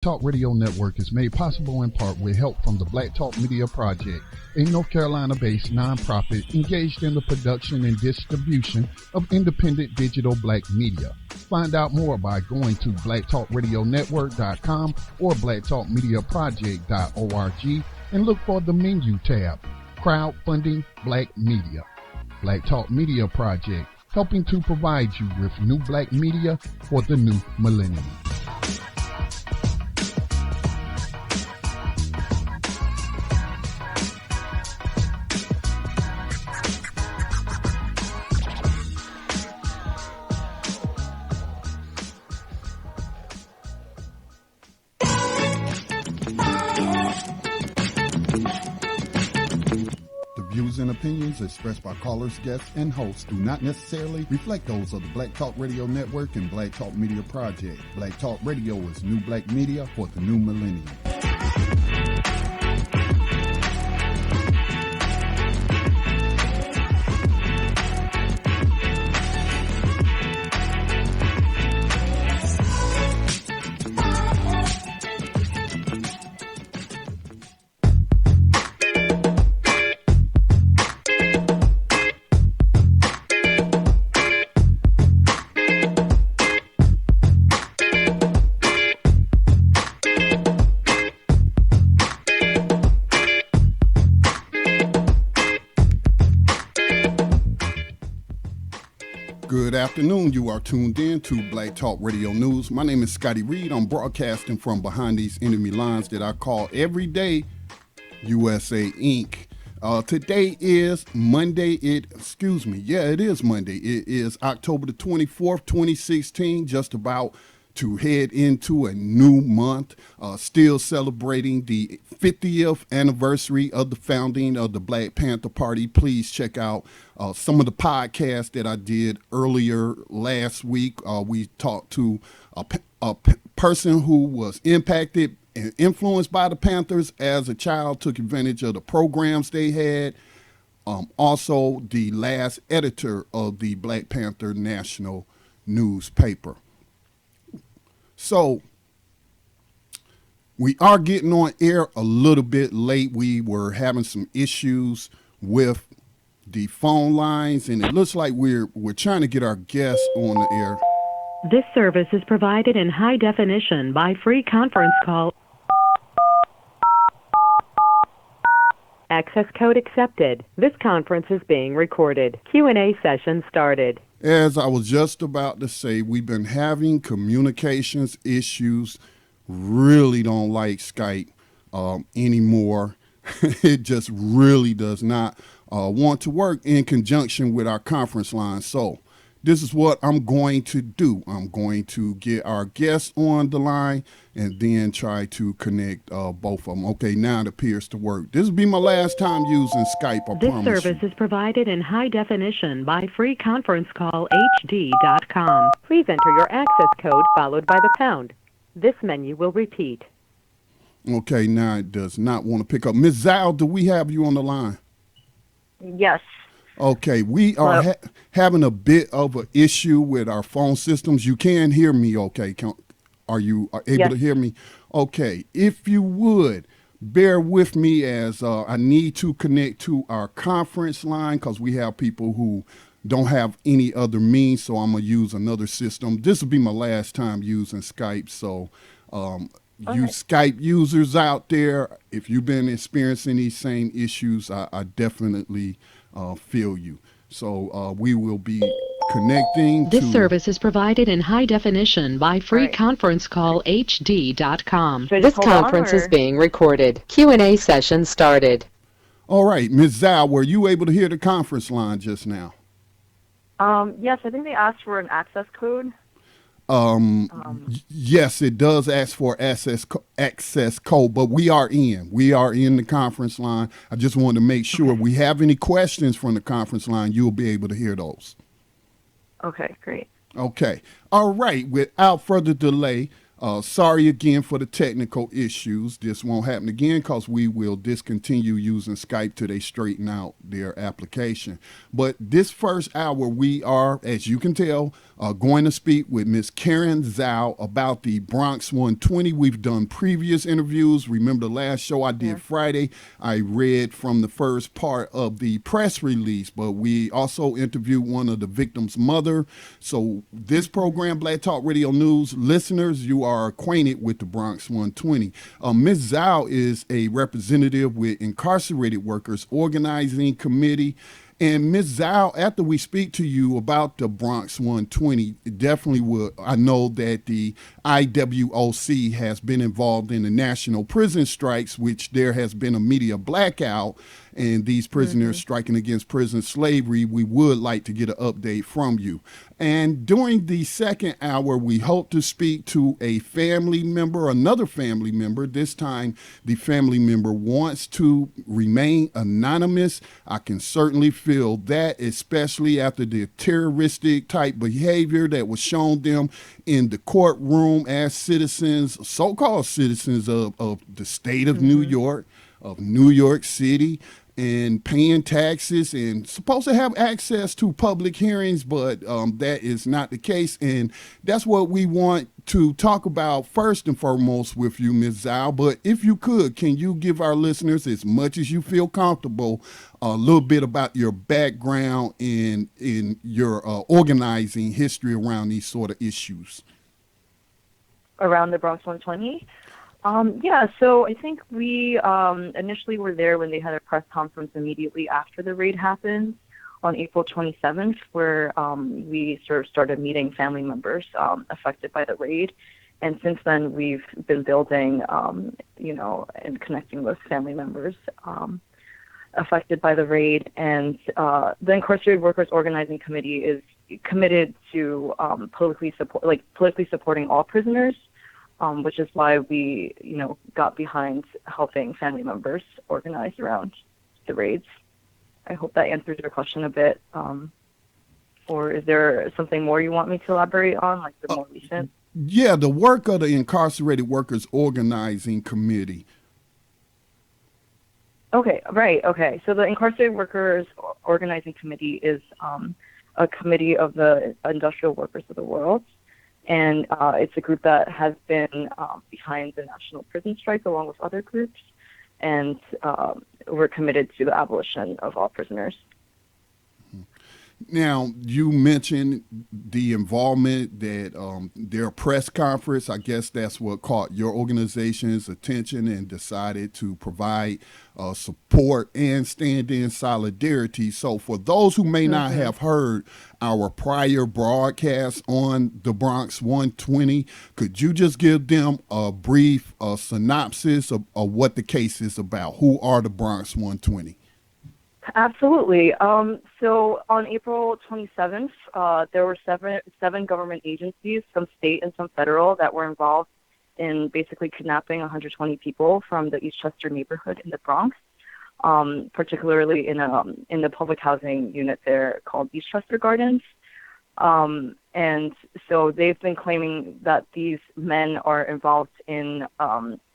Talk Radio Network is made possible in part with help from the Black Talk Media Project, a North Carolina-based nonprofit engaged in the production and distribution of independent digital black media. Find out more by going to blacktalkradionetwork.com or blacktalkmediaproject.org and look for the menu tab, Crowdfunding Black Media. Black Talk Media Project, helping to provide you with new black media for the new millennium. And opinions expressed by callers, guests, and hosts do not necessarily reflect those of the Black Talk Radio Network and Black Talk Media Project. Black Talk Radio is new black media for the new millennium. Good afternoon. You are tuned in to Black Talk Radio News. My name is Scotty Reed. I'm broadcasting from behind these enemy lines that I call Everyday USA Inc. Today is Monday. It is Monday. It is October the 24th, 2016, just about to head into a new month, still celebrating the 50th anniversary of the founding of the Black Panther Party. Please check out some of the podcasts that I did earlier last week. We talked to a person who was impacted and influenced by the Panthers as a child, took advantage of the programs they had. Also, the last editor of the Black Panther National newspaper. So we are getting on air a little bit late. We were having some issues with the phone lines, and it looks like we're trying to get our guests on the air. This service is provided in high definition by free conference call. Access code accepted. This conference is being recorded. Q&A session started. As I was just about to say, we've been having communications issues. Really don't like Skype anymore. It just really does not want to work in conjunction with our conference line. So this is what I'm going to do. I'm going to get our guests on the line and then try to connect both of them. Okay, now it appears to work. This will be my last time using Skype, I promise you. This service is provided in high definition by freeconferencecallhd.com. Please enter your access code followed by the pound. This menu will repeat. Okay, now it does not want to pick up. Ms. Zhou, do we have you on the line? Yes. Okay, we are having a bit of an issue with our phone systems. You can hear me, okay? Are you able to hear me? Okay, if you would, bear with me as I need to connect to our conference line because we have people who don't have any other means, so I'm going to use another system. This will be my last time using Skype, so you Skype users out there, if you've been experiencing these same issues, I definitely feel you. So we will be connecting. This service is provided in high definition by freeconferencecallhd.com. This conference is being recorded. Q&A session started. All right, Ms. Zhou, were you able to hear the conference line just now? Yes, I think they asked for an access code. Yes, it does ask for access code, but we are in the conference line. I just wanted to make sure we have any questions from the conference line, you'll be able to hear those. Okay, great. Okay. All right. Without further delay, Sorry again for the technical issues. This won't happen again because we will discontinue using Skype till they straighten out their application. But this first hour, we are, as you can tell, going to speak with Miss Karen Zhou about the Bronx 120. We've done previous interviews. Remember the last show I did Friday? I read from the first part of the press release, but we also interviewed one of the victim's mother. So this program, Black Talk Radio News, listeners, you are acquainted with the Bronx 120. Ms. Zhou is a representative with Incarcerated Workers Organizing Committee. And Ms. Zhou, after we speak to you about the Bronx 120, definitely will. I know that the IWOC has been involved in the national prison strikes, which there has been a media blackout, and these prisoners striking against prison slavery. We would like to get an update from you. And during the second hour, we hope to speak to a family member, another family member. This time, the family member wants to remain anonymous. I can certainly feel that, especially after the terroristic type behavior that was shown them in the courtroom as citizens, so-called citizens of the state of New York, of New York City, and paying taxes and supposed to have access to public hearings, but that is not the case. And that's what we want to talk about first and foremost with you, Ms. Zhou. But if you could, can you give our listeners, as much as you feel comfortable, a little bit about your background in your organizing history around these sort of issues? Around the Bronx 120? So I think we initially were there when they had a press conference immediately after the raid happened on April 27th, where we sort of started meeting family members affected by the raid. And since then, we've been building, and connecting with family members affected by the raid. And the Incarcerated Workers Organizing Committee is committed to politically supporting all prisoners. Which is why we, got behind helping family members organize around the raids. I hope that answers your question a bit. Or is there something more you want me to elaborate on, like the more recent? Yeah, the work of the Incarcerated Workers Organizing Committee. Okay, right, okay. So the Incarcerated Workers Organizing Committee is a committee of the industrial workers of the world. And it's a group that has been behind the national prison strike along with other groups. And we're committed to the abolition of all prisoners. Now, you mentioned the involvement that their press conference, I guess that's what caught your organization's attention and decided to provide support and stand in solidarity. So for those who may not have heard our prior broadcast on the Bronx 120, could you just give them a brief synopsis of what the case is about? Who are the Bronx 120? Absolutely. So on April 27th, there were seven government agencies, some state and some federal, that were involved in basically kidnapping 120 people from the Eastchester neighborhood in the Bronx, particularly in the public housing unit there called Eastchester Gardens. And so they've been claiming that these men are involved in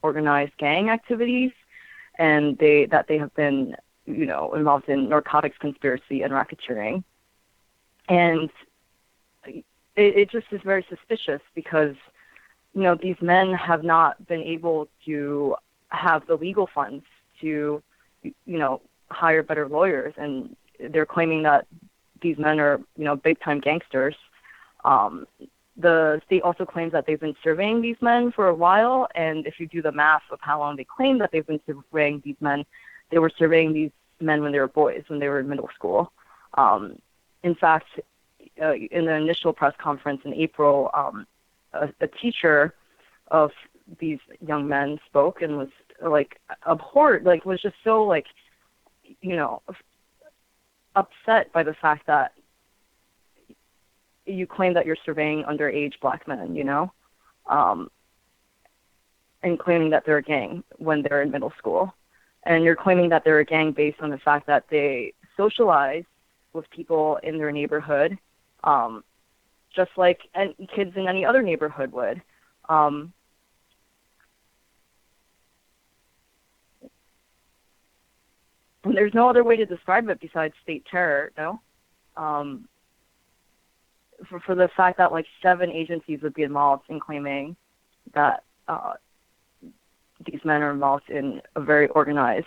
organized gang activities, and that they have been involved in narcotics conspiracy and racketeering. And it just is very suspicious because, these men have not been able to have the legal funds to, hire better lawyers. And they're claiming that these men are, big time gangsters. The state also claims that they've been surveying these men for a while. And if you do the math of how long they claim that they've been surveying these men, they were surveying these men when they were boys, when they were in middle school. In fact, in the initial press conference in April, a teacher of these young men spoke and was abhorred, was just so upset by the fact that you claim that you're surveying underage black men, and claiming that they're a gang when they're in middle school. And you're claiming that they're a gang based on the fact that they socialize with people in their neighborhood, just like kids in any other neighborhood would. Um, and there's no other way to describe it besides state terror, no? Um, for the fact that like 7 agencies would be involved in claiming that these men are involved in a very organized,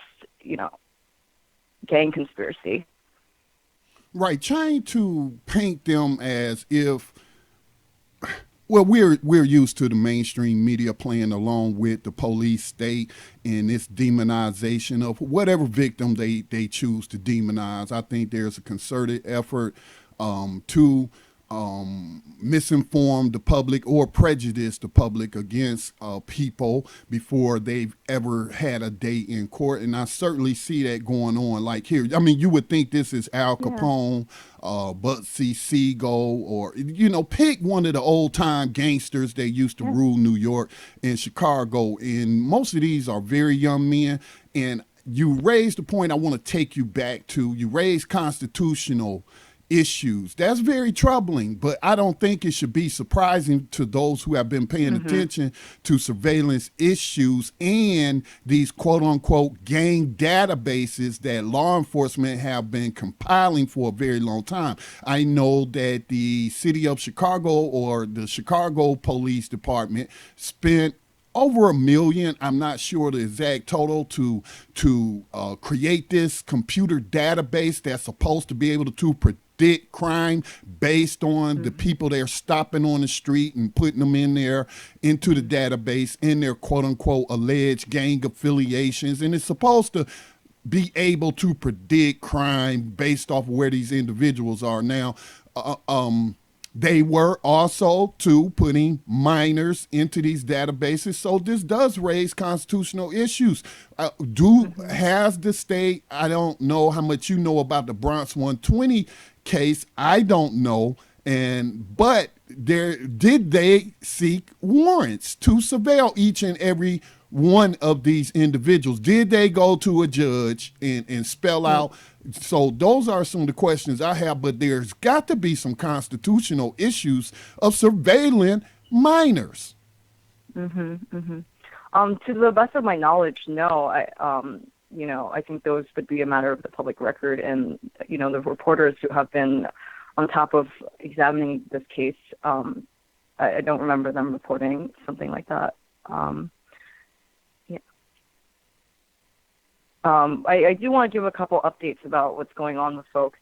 gang conspiracy. Right, trying to paint them as if, well, we're used to the mainstream media playing along with the police state and this demonization of whatever victim they choose to demonize. I think there's a concerted effort to misinform the public or prejudice the public against people before they've ever had a day in court. And I certainly see that going on. Like here, I mean, you would think this is Al Capone, Bugsy Siegel, or, pick one of the old time gangsters that used to rule New York and Chicago. And most of these are very young men. And you raised the point I want to take you back to. You raised constitutional issues. That's very troubling, but I don't think it should be surprising to those who have been paying attention to surveillance issues and these quote unquote gang databases that law enforcement have been compiling for a very long time. I know that the city of Chicago or the Chicago Police Department spent over $1 million, I'm not sure the exact total, to create this computer database that's supposed to be able to predict crime based on the people they're stopping on the street and putting them into the database in their quote unquote alleged gang affiliations. And it's supposed to be able to predict crime based off of where these individuals are. Now, they were also, too, putting minors into these databases. So this does raise constitutional issues. Has the state, I don't know how much you know about the Bronx 120 case, I don't know, but did they seek warrants to surveil each and every one of these individuals? Did they go to a judge and spell out? So those are some of the questions I have, but there's got to be some constitutional issues of surveilling minors. To the best of my knowledge, no. I think those would be a matter of the public record, and the reporters who have been on top of examining this case, I don't remember them reporting something like that. I do want to give a couple updates about what's going on with folks,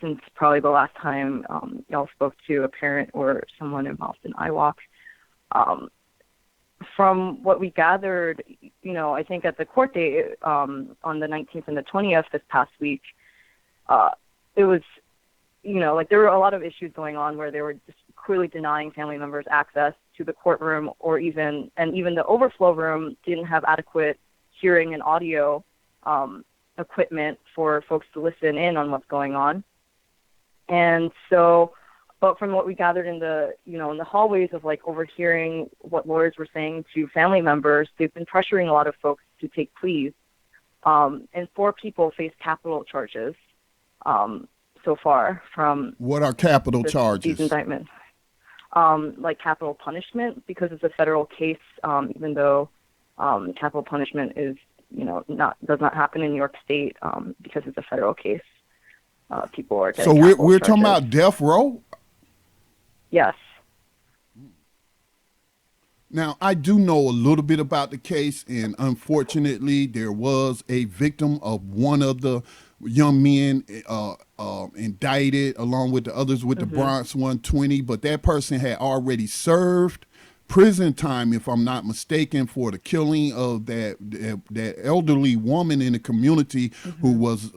since probably the last time y'all spoke to a parent or someone involved in IWOC. From what we gathered, I think at the court date on the 19th and the 20th this past week, it was, there were a lot of issues going on where they were just clearly denying family members access to the courtroom, or even the overflow room didn't have adequate hearing and audio equipment for folks to listen in on what's going on. And so, but from what we gathered in the, in the hallways of like overhearing what lawyers were saying to family members, they've been pressuring a lot of folks to take pleas. And 4 people face capital charges so far from. What are capital charges? These indictments. Like capital punishment, because it's a federal case, even though capital punishment is, does not happen in New York State because it's a federal case. People are getting. So we're talking about death row? Yes. Now, I do know a little bit about the case, and unfortunately, there was a victim of one of the young men indicted, along with the others with the Bronx 120, but that person had already served prison time, if I'm not mistaken, for the killing of that elderly woman in the community who was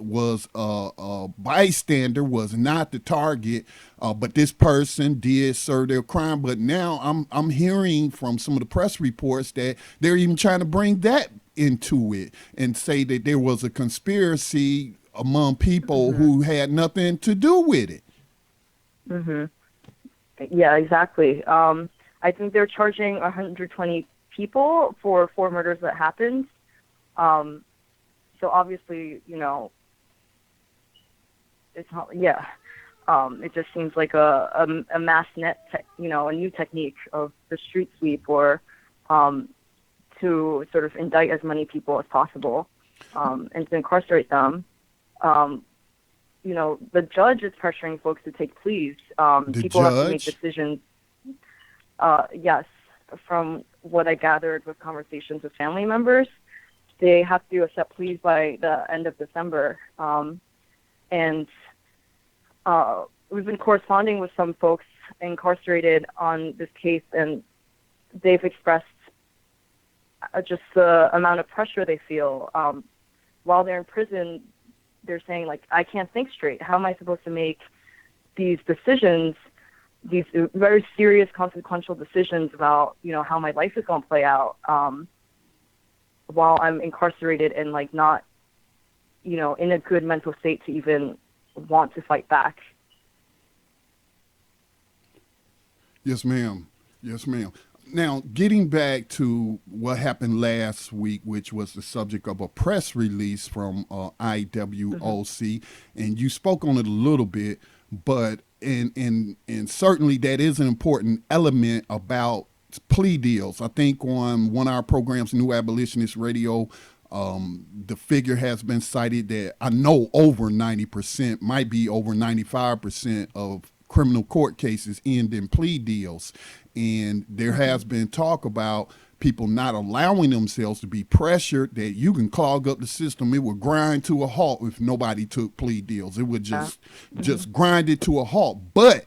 a bystander, was not the target, but this person did serve their crime. But now I'm hearing from some of the press reports that they're even trying to bring that into it and say that there was a conspiracy among people who had nothing to do with it. Yeah, exactly. I think they're charging 120 people for 4 murders that happened. So obviously, it's not, It just seems like a mass net, a new technique of the street sweep, or to sort of indict as many people as possible, and to incarcerate them. The judge is pressuring folks to take pleas. People have to make decisions. Yes, from what I gathered with conversations with family members, they have to accept pleas by the end of December. And we've been corresponding with some folks incarcerated on this case, and they've expressed just the amount of pressure they feel. While they're in prison, they're saying, like, I can't think straight. How am I supposed to make these decisions, these very serious, consequential decisions about, how my life is going to play out while I'm incarcerated and, like, not, in a good mental state to even want to fight back. Yes, ma'am. Yes, ma'am. Now, getting back to what happened last week, which was the subject of a press release from IWOC, and you spoke on it a little bit, but and certainly that is an important element about plea deals. I think on one of our programs, New Abolitionist Radio, the figure has been cited that I know over 90%, might be over 95% of criminal court cases end in plea deals. And there has been talk about people not allowing themselves to be pressured, that you can clog up the system. It would grind to a halt if nobody took plea deals. It would just grind it to a halt. But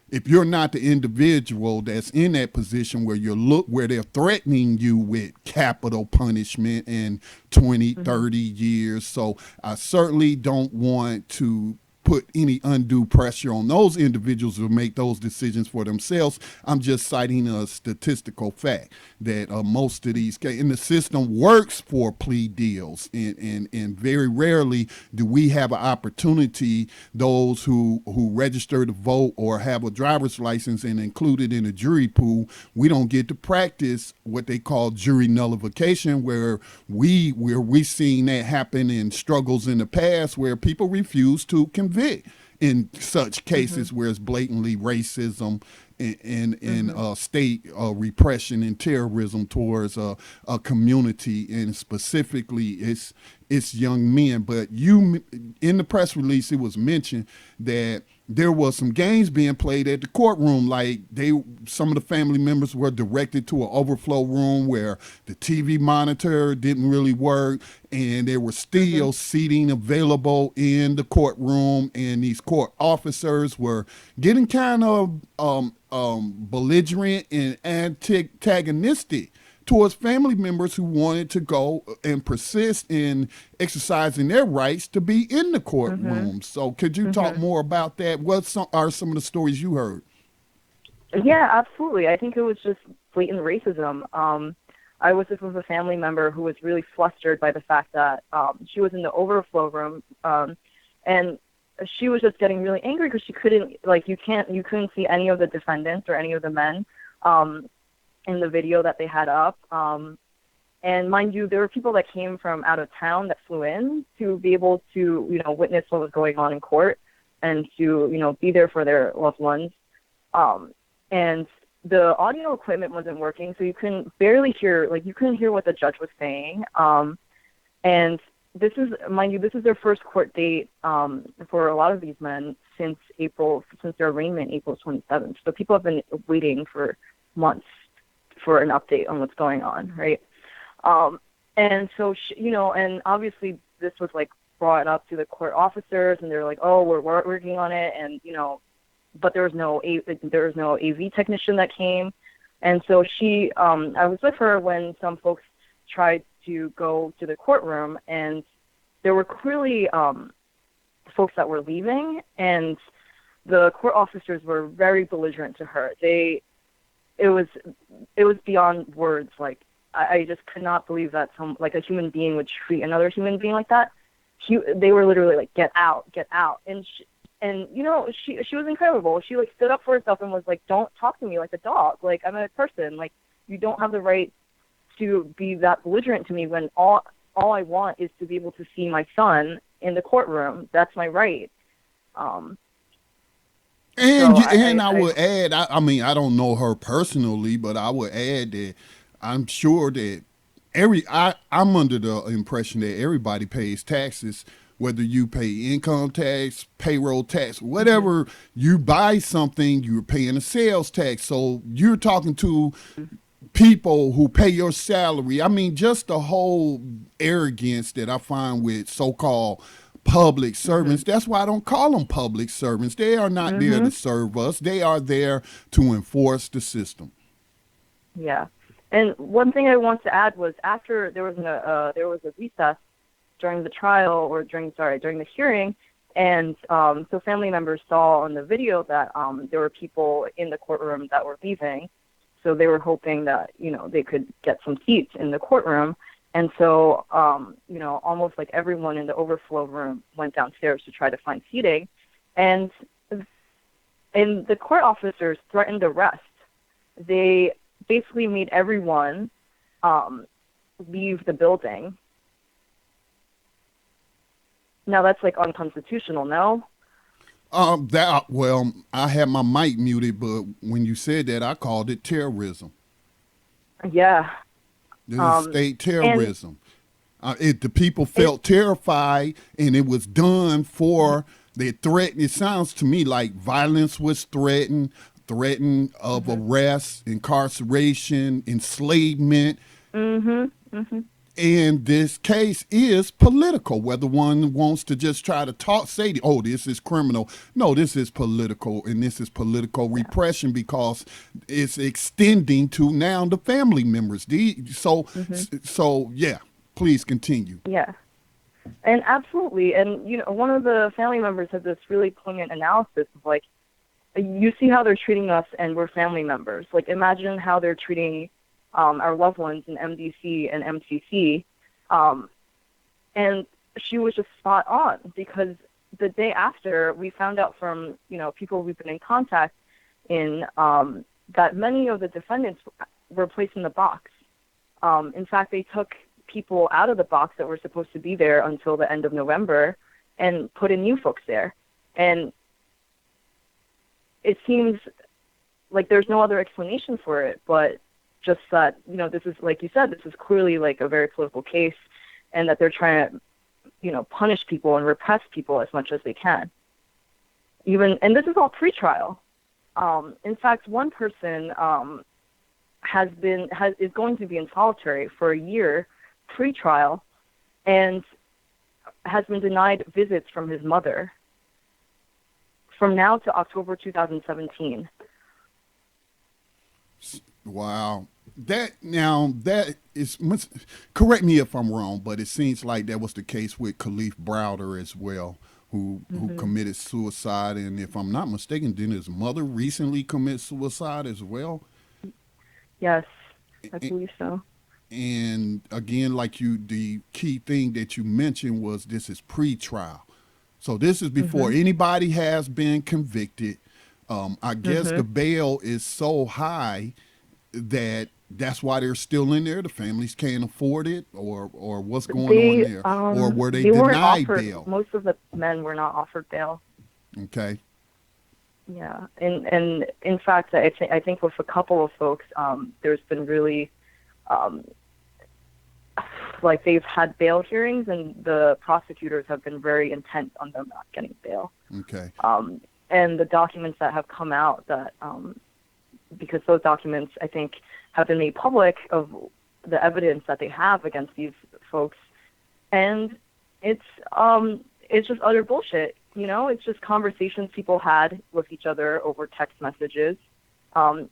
if you're not the individual that's in that position where where they're threatening you with capital punishment and 20, 30 years. So I certainly don't want to put any undue pressure on those individuals to make those decisions for themselves. I'm just citing a statistical fact that most of these cases, and the system works for plea deals, and very rarely do we have an opportunity, those who register to vote or have a driver's license and included in a jury pool, we don't get to practice what they call jury nullification, where we've seen that happen in struggles in the past where people refuse to convict in such cases where it's blatantly racism and state repression and terrorism towards a community, and specifically it's young men. But in the press release, it was mentioned that there was some games being played at the courtroom, like some of the family members were directed to an overflow room where the TV monitor didn't really work, and there were still seating available in the courtroom, and these court officers were getting kind of belligerent and antagonistic towards family members who wanted to go and persist in exercising their rights to be in the courtroom. So could you talk more about that? What are some of the stories you heard? Yeah, absolutely. I think it was just blatant racism. I was with a family member who was really flustered by the fact that she was in the overflow room, and she was just getting really angry because she couldn't, you couldn't see any of the defendants or any of the men in the video that they had up. And mind you, there were people that came from out of town that flew in to be able to, witness what was going on in court and to, be there for their loved ones. And the audio equipment wasn't working, so you couldn't barely hear, you couldn't hear what the judge was saying. And this is, mind you, this is their first court date for a lot of these men since their arraignment, April 27th. So people have been waiting for months for an update on what's going on, right? And so, and obviously this was brought up to the court officers, and they're like, oh, we're working on it, and but there was no AV technician that came, and so I was with her when some folks tried to go to the courtroom, and there were clearly folks that were leaving, and the court officers were very belligerent to her. It was beyond words. I just could not believe that a human being would treat another human being like that. They were literally like, get out, and she was incredible. She stood up for herself and was like, don't talk to me like a dog. I'm a person. You don't have the right to be that belligerent to me when all I want is to be able to see my son in the courtroom. That's my right. So And I would add, I mean, I don't know her personally, but I would add that I'm sure that I'm under the impression that everybody pays taxes, whether you pay income tax, payroll tax, whatever you buy something, you're paying a sales tax. So you're talking to people who pay your salary. I mean, just the whole arrogance that I find with so-called public servants. That's why I don't call them public servants. They are not there to serve us. They are there to enforce the system. Yeah. And one thing I want to add was after there was a recess during the trial, or during the hearing, and so family members saw on the video that there were people in the courtroom that were leaving. So they were hoping that, they could get some seats in the courtroom. And so, almost like everyone in the overflow room went downstairs to try to find seating. And the court officers threatened arrest. They basically made everyone leave the building. Now that's like unconstitutional, no? I had my mic muted, but when you said that, I called it terrorism. Yeah. This is state terrorism. The people felt terrified, and it was done for the threat. It sounds to me like violence was threatened of arrest, incarceration, enslavement. And this case is political, whether one wants to just try to say, oh, this is criminal. No, this is political, and this is political repression because it's extending to now the family members. So, yeah, please continue. Yeah, and absolutely. And, one of the family members had this really poignant analysis of, like, you see how they're treating us, and we're family members. Like, imagine how they're treating our loved ones in MDC and MCC. And she was just spot on, because the day after, we found out from, people we've been in contact in, that many of the defendants were placed in the box. In fact, they took people out of the box that were supposed to be there until the end of November and put in new folks there. And it seems like there's no other explanation for it, but just that, this is, like you said, this is clearly like a very political case, and that they're trying to, punish people and repress people as much as they can. And this is all pre-trial. In fact, one person is going to be in solitary for a year pre-trial, and has been denied visits from his mother from now to October 2017. Wow. That is, correct me if I'm wrong, but it seems like that was the case with Khalif Browder as well, who committed suicide. And if I'm not mistaken, didn't his mother recently commit suicide as well? Yes, I believe so. And again, the key thing that you mentioned was this is pre-trial. So this is before anybody has been convicted. I guess the bail is so high that's why they're still in there. The families can't afford it, or what's going on there, or were they denied bail? Most of the men were not offered bail. Okay. Yeah, and in fact, I think with a couple of folks, there's been really, like, they've had bail hearings, and the prosecutors have been very intent on them not getting bail. Okay. And the documents that have come out that, because those documents, I think, have been made public of the evidence that they have against these folks, and it's just utter bullshit. It's just conversations people had with each other over text messages.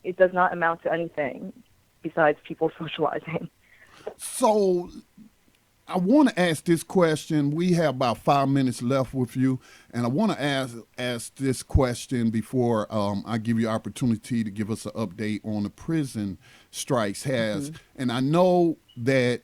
It does not amount to anything besides people socializing. So I want to ask this question. We have about 5 minutes left with you, and I want to ask this question before I give you opportunity to give us an update on the prison strikes And I know that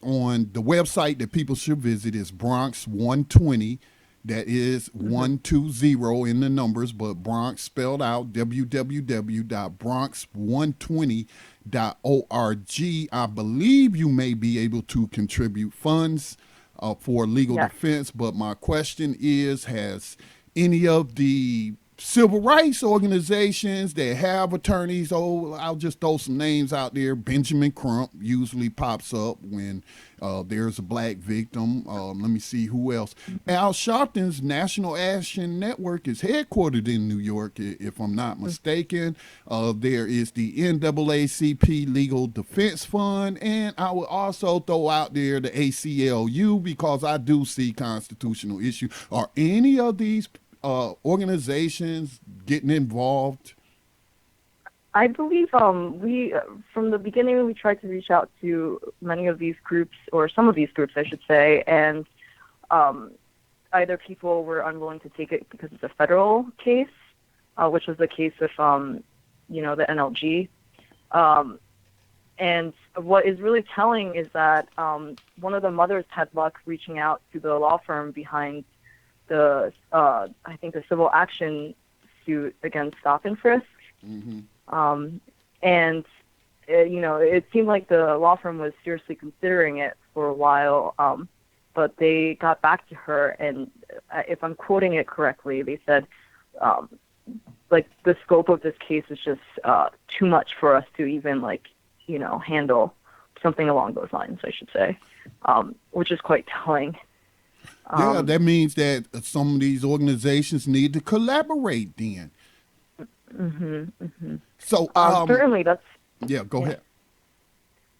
on the website that people should visit is Bronx 120. That is 120 in the numbers, but Bronx spelled out, www.bronx120.org. I believe you may be able to contribute funds for legal defense, but my question is, has any of the civil rights organizations that have attorneys. Oh, I'll just throw some names out there. Benjamin Crump usually pops up when there's a black victim. Let me see who else. Al Sharpton's National Action Network is headquartered in New York, if I'm not mistaken. There is the NAACP Legal Defense Fund, and I would also throw out there the ACLU because I do see constitutional issues. Are any of these organizations getting involved? I believe we from the beginning we tried to reach out to many of these groups, or some of these groups, I should say, and either people were unwilling to take it because it's a federal case, which was the case with the NLG. And what is really telling is that one of the mothers had luck reaching out to the law firm behind the I think the civil action suit against stop and frisk. Mm-hmm. And it seemed like the law firm was seriously considering it for a while, but they got back to her, and if I'm quoting it correctly, they said like the scope of this case is just too much for us to even handle, something along those lines, I should say, which is quite telling. Yeah, that means that some of these organizations need to collaborate then. Mm-hmm, mm-hmm. So certainly that's... Yeah, go ahead.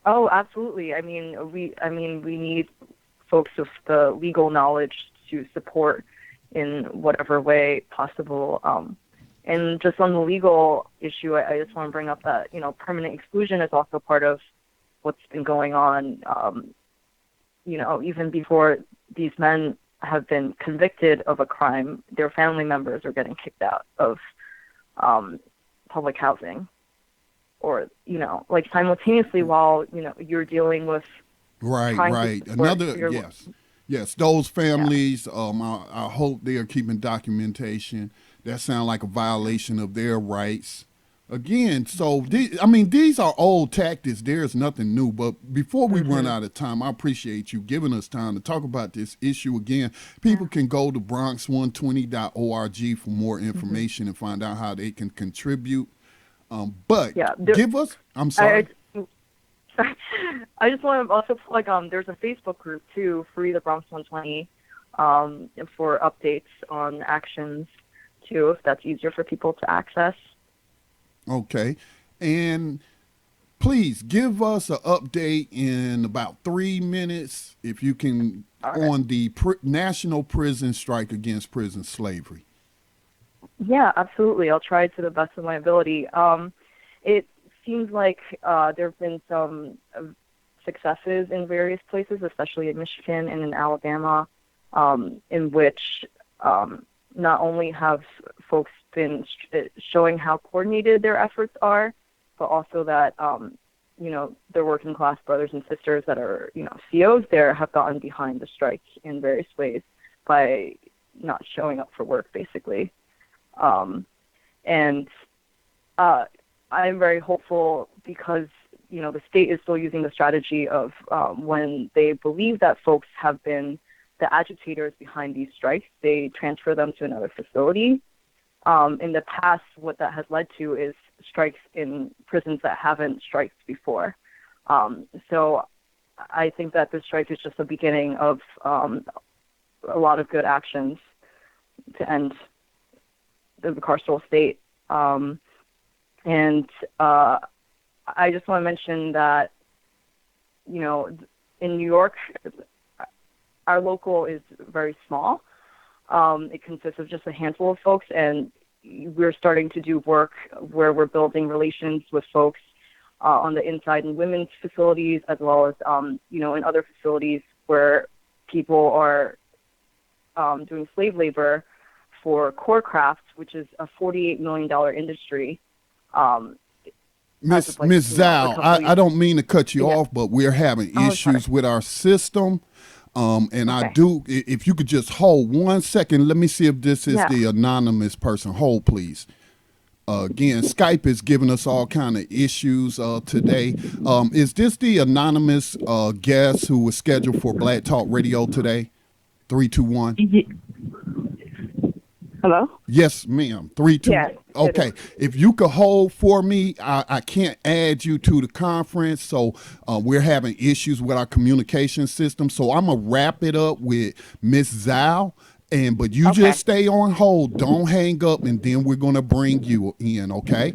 Oh, absolutely. I mean, we need folks with the legal knowledge to support in whatever way possible. And just on the legal issue, I just want to bring up that, permanent exclusion is also part of what's been going on. Even before these men have been convicted of a crime, their family members are getting kicked out of public housing, or simultaneously while you're dealing with right. Another yes, those families. I hope they are keeping documentation. That sounds like a violation of their rights. Again, so these are old tactics. There's nothing new. But before we run out of time, I appreciate you giving us time to talk about this issue again. People can go to Bronx120.org for more information and find out how they can contribute. Give us. I'm sorry. I just want to also plug. There's a Facebook group too, Free the Bronx 120, for updates on actions too, if that's easier for people to access. Okay. And please give us an update in about 3 minutes, if you can, on the national prison strike against prison slavery. Yeah, absolutely. I'll try to the best of my ability. It seems like there have been some successes in various places, especially in Michigan and in Alabama, in which not only have folks been showing how coordinated their efforts are, but also that, their working class brothers and sisters that are, COs there have gotten behind the strike in various ways by not showing up for work, basically. And I'm very hopeful because, the state is still using the strategy of when they believe that folks have been the agitators behind these strikes, they transfer them to another facility. In the past, what that has led to is strikes in prisons that haven't striked before. So I think that this strike is just the beginning of a lot of good actions to end the carceral state. And I just want to mention that, in New York, our local is very small. It consists of just a handful of folks, and we're starting to do work where we're building relations with folks on the inside in women's facilities, as well as, in other facilities where people are doing slave labor for core crafts, which is a $48 million industry. Miss Zhou, I don't mean to cut you off, but we're having issues with our system. I do, if you could just hold 1 second, let me see if this is the anonymous person. Hold, please. Again, Skype is giving us all kind of issues today. Is this the anonymous guest who was scheduled for Black Talk Radio today? 321. Hello? Yes, ma'am. 3-2. Yes. Okay. If you could hold for me, I can't add you to the conference. So we're having issues with our communication system. So I'm going to wrap it up with Miss Zhou. But you Okay. just stay on hold. Don't hang up. And then we're going to bring you in. Okay.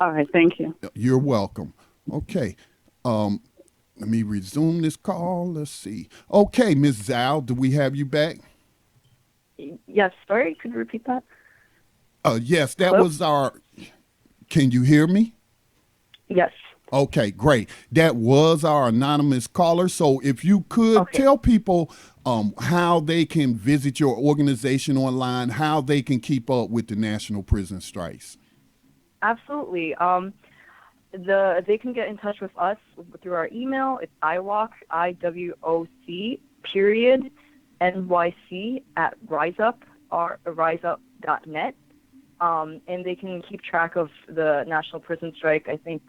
All right. Thank you. You're welcome. Okay. Let me resume this call. Let's see. Okay, Miss Zhou, do we have you back? Yes. Sorry. Could you repeat that? Yes, that Hello? was our. Can you hear me? Yes. Okay, great. That was our anonymous caller. So if you could tell people how they can visit your organization online, how they can keep up with the national prison strikes. Absolutely. They can get in touch with us through our email. It's IWOC period NYC at riseup.net. And they can keep track of the national prison strike. I think,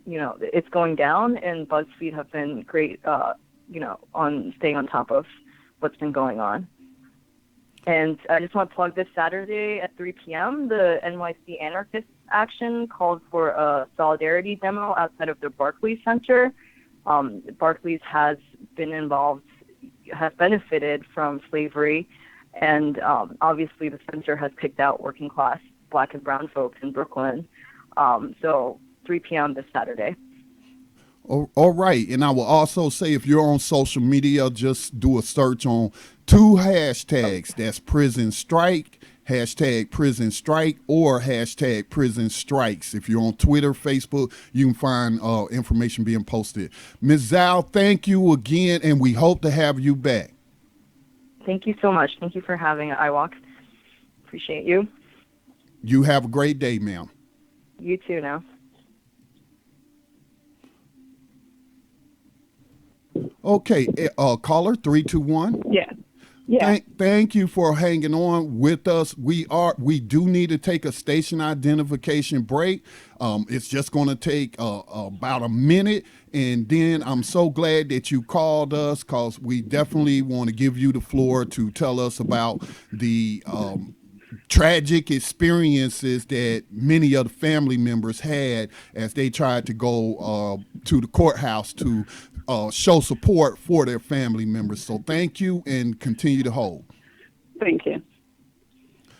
it's going down, and BuzzFeed have been great, on staying on top of what's been going on. And I just want to plug this Saturday at 3 p.m., the NYC Anarchist Action called for a solidarity demo outside of the Barclays Center. Barclays has benefited from slavery, and obviously the center has picked out working class Black and brown folks in Brooklyn. So 3 p.m. this Saturday. All right. And I will also say, if you're on social media, just do a search on 2 hashtags. That's prison strike, hashtag prison strike, or hashtag prison strikes. If you're on Twitter, Facebook, you can find information being posted. Ms. Zhou, thank you again, and we hope to have you back. Thank you so much. Thank you for having iWalk. Appreciate you. You have a great day, ma'am. You too now. Okay, caller 321. Yeah. Thank you for hanging on with us. We do need to take a station identification break. It's just going to take about a minute, and then I'm so glad that you called us, because we definitely want to give you the floor to tell us about the tragic experiences that many of the family members had as they tried to go to the courthouse to show support for their family members. So thank you, and continue to hold. Thank you.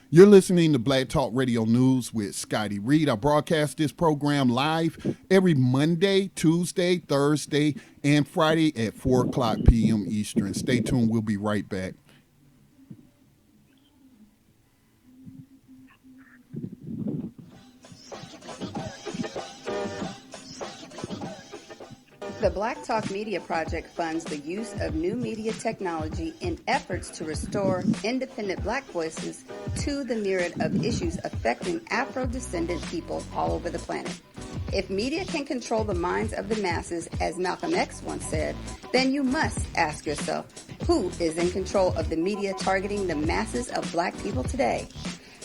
You're listening to Black Talk Radio News with Scotty Reed. I broadcast this program live every Monday, Tuesday, Thursday, and Friday at 4 o'clock p.m. Eastern. Stay tuned. We'll be right back. The Black Talk Media Project funds the use of new media technology in efforts to restore independent Black voices to the myriad of issues affecting Afro-descendant people all over the planet. If media can control the minds of the masses, as Malcolm X once said, then you must ask yourself, who is in control of the media targeting the masses of Black people today?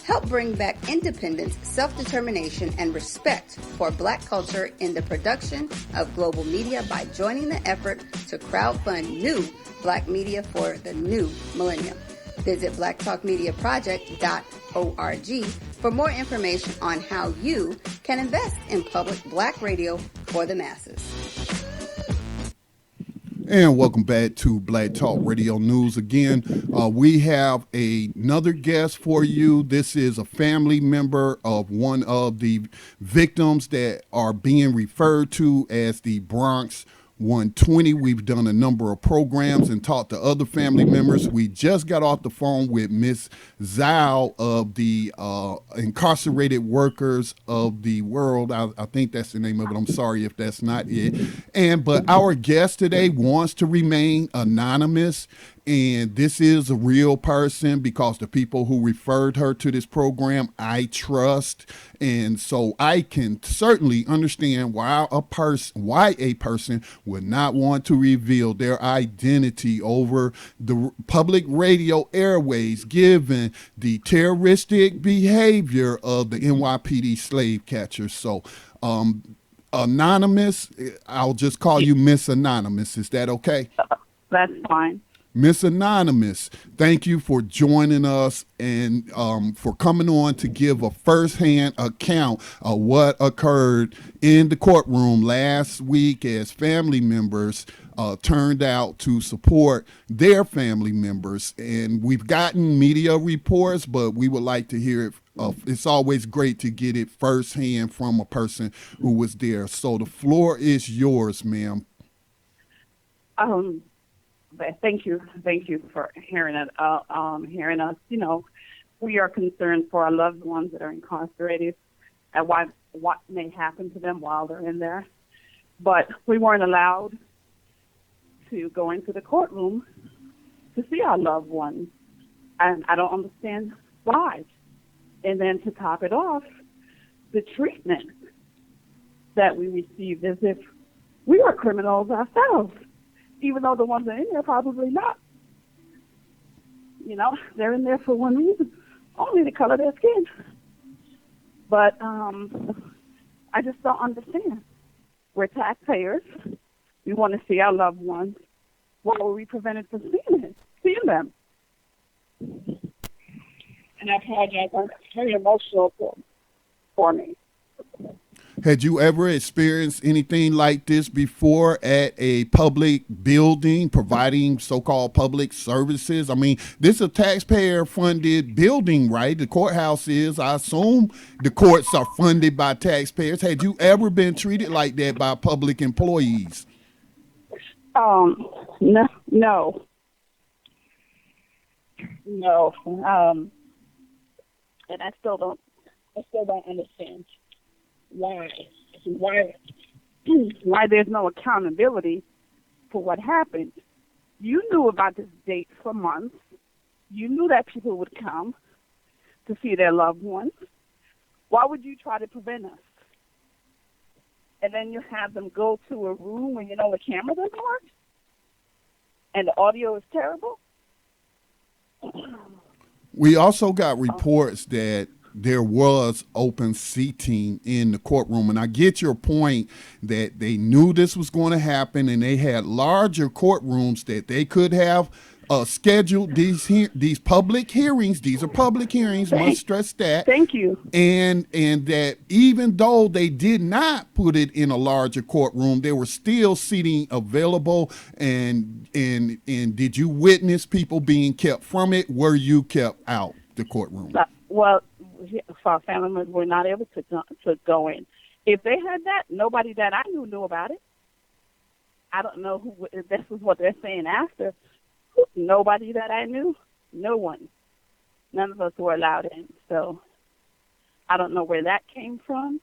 Help bring back independence, self-determination, and respect for Black culture in the production of global media by joining the effort to crowdfund new Black media for the new millennium. Visit blacktalkmediaproject.org for more information on how you can invest in public Black radio for the masses. And welcome back to Black Talk Radio News. Again, we have another guest for you. This is a family member of one of the victims that are being referred to as the Bronx 120. We've done a number of programs and talked to other family members. We just got off the phone with Miss Zhou of the Incarcerated Workers of the World. I think that's the name of it. I'm sorry if that's not it. But our guest today wants to remain anonymous. And this is a real person, because the people who referred her to this program, I trust. And so I can certainly understand why a person would not want to reveal their identity over the public radio airways, given the terroristic behavior of the NYPD slave catchers. So, Anonymous, I'll just call you Miss Anonymous. Is that okay? That's fine. Miss Anonymous, thank you for joining us and for coming on to give a firsthand account of what occurred in the courtroom last week as family members turned out to support their family members. And we've gotten media reports, but we would like to hear it. It's always great to get it firsthand from a person who was there. So the floor is yours, ma'am. Thank you for hearing it. Hearing us. We are concerned for our loved ones that are incarcerated and what may happen to them while they're in there. But we weren't allowed to go into the courtroom to see our loved ones, and I don't understand why. And then to top it off, the treatment that we received as if we are criminals ourselves, even though the ones that are in there probably not. They're in there for one reason, only the color of their skin. But I just don't understand. We're taxpayers. We want to see our loved ones. Why were we prevented from seeing them? And I apologize. It's very emotional for me. Had you ever experienced anything like this before at a public building providing so-called public services? I mean, this is a taxpayer-funded building, right? The courthouse is. I assume the courts are funded by taxpayers. Had you ever been treated like that by public employees? No. And I still don't understand why there's no accountability for what happened. You knew about this date for months. You knew that people would come to see their loved ones. Why would you try to prevent us? And then you have them go to a room where the camera doesn't work and the audio is terrible. We also got reports that there was open seating in the courtroom. And I get your point that they knew this was going to happen and they had larger courtrooms that they could have scheduled these public hearings. These are public hearings, must stress that. Thank you. And that even though they did not put it in a larger courtroom, there were still seating available. And did you witness people being kept from it? Were you kept out the courtroom? Well, our family members were not able to go in. If they had that, nobody that I knew about it. I don't know who. This is what they're saying after. Nobody that I knew, no one. None of us were allowed in. So I don't know where that came from.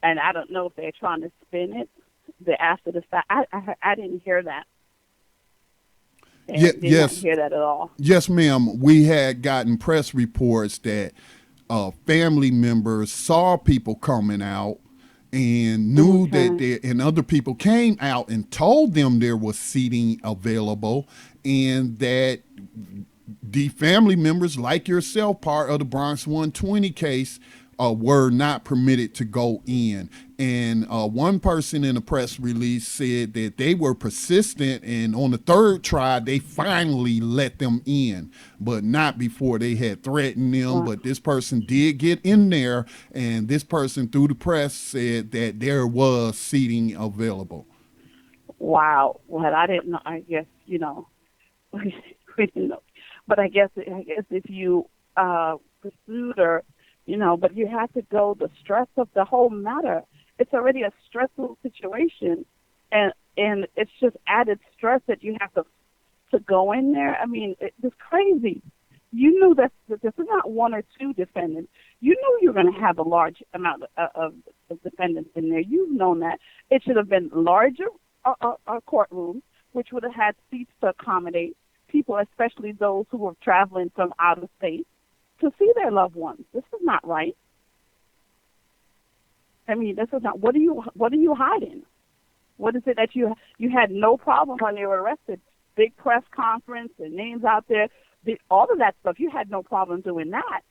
And I don't know if they're trying to spin it. After the fact, I didn't hear that. Yes, didn't hear that at all. Yes, ma'am. We had gotten press reports that family members saw people coming out and knew that and other people came out and told them there was seating available, and that the family members, like yourself, part of the Bronx 120 case, were not permitted to go in. And one person in a press release said that they were persistent, and on the third try, they finally let them in, but not before they had threatened them. Wow. But this person did get in there, and this person through the press said that there was seating available. Wow. Well, I didn't know. I guess, we didn't know. But I guess if you pursued or, but you have to go the stress of the whole matter. It's already a stressful situation, and it's just added stress that you have to go in there. I mean, it's crazy. You knew that this is not one or two defendants. You knew you were going to have a large amount of defendants in there. You've known that. It should have been larger a courtroom, which would have had seats to accommodate people, especially those who were traveling from out of state, to see their loved ones. This is not right. I mean, this is not. What are you hiding? What is it that you had no problem when they were arrested? Big press conference and names out there, all of that stuff. You had no problem doing that.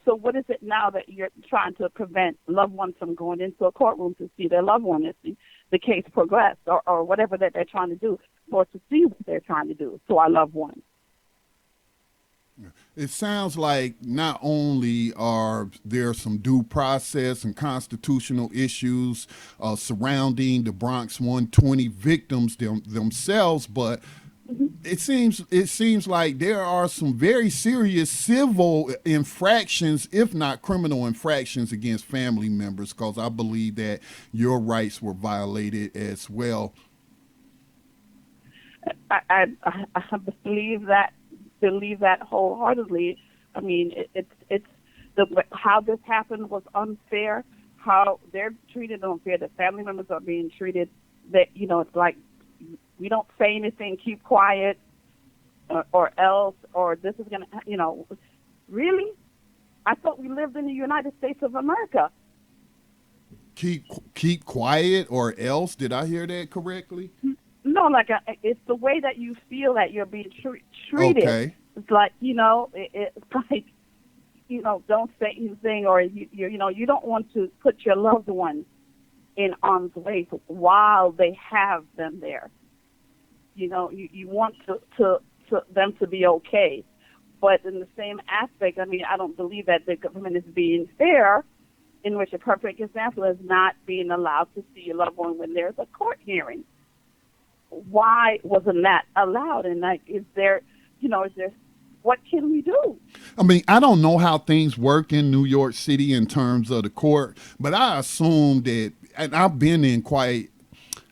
So what is it now that you're trying to prevent loved ones from going into a courtroom to see their loved one? the case progress or whatever that they're trying to do, or to see what they're trying to do to our loved ones. It sounds like not only are there some due process and constitutional issues surrounding the Bronx 120 victims themselves, but it seems like there are some very serious civil infractions, if not criminal infractions, against family members, because I believe that your rights were violated as well. I believe that wholeheartedly. I mean, it's how this happened was unfair. How they're treated unfair. The family members are being treated that it's like we don't say anything, keep quiet, or else, or this is gonna really. I thought we lived in the United States of America. Keep quiet or else. Did I hear that correctly? No, like it's the way that you feel that you're being treated. Okay. It's like it's like don't say anything, or you don't want to put your loved ones in harm's way while they have them there. You want to them to be okay, but in the same aspect, I mean, I don't believe that the government is being fair. In which a perfect example is not being allowed to see your loved one when there's a court hearing. Why wasn't that allowed? And is there what can we do? I mean, I don't know how things work in New York City in terms of the court, but I assume that, and I've been in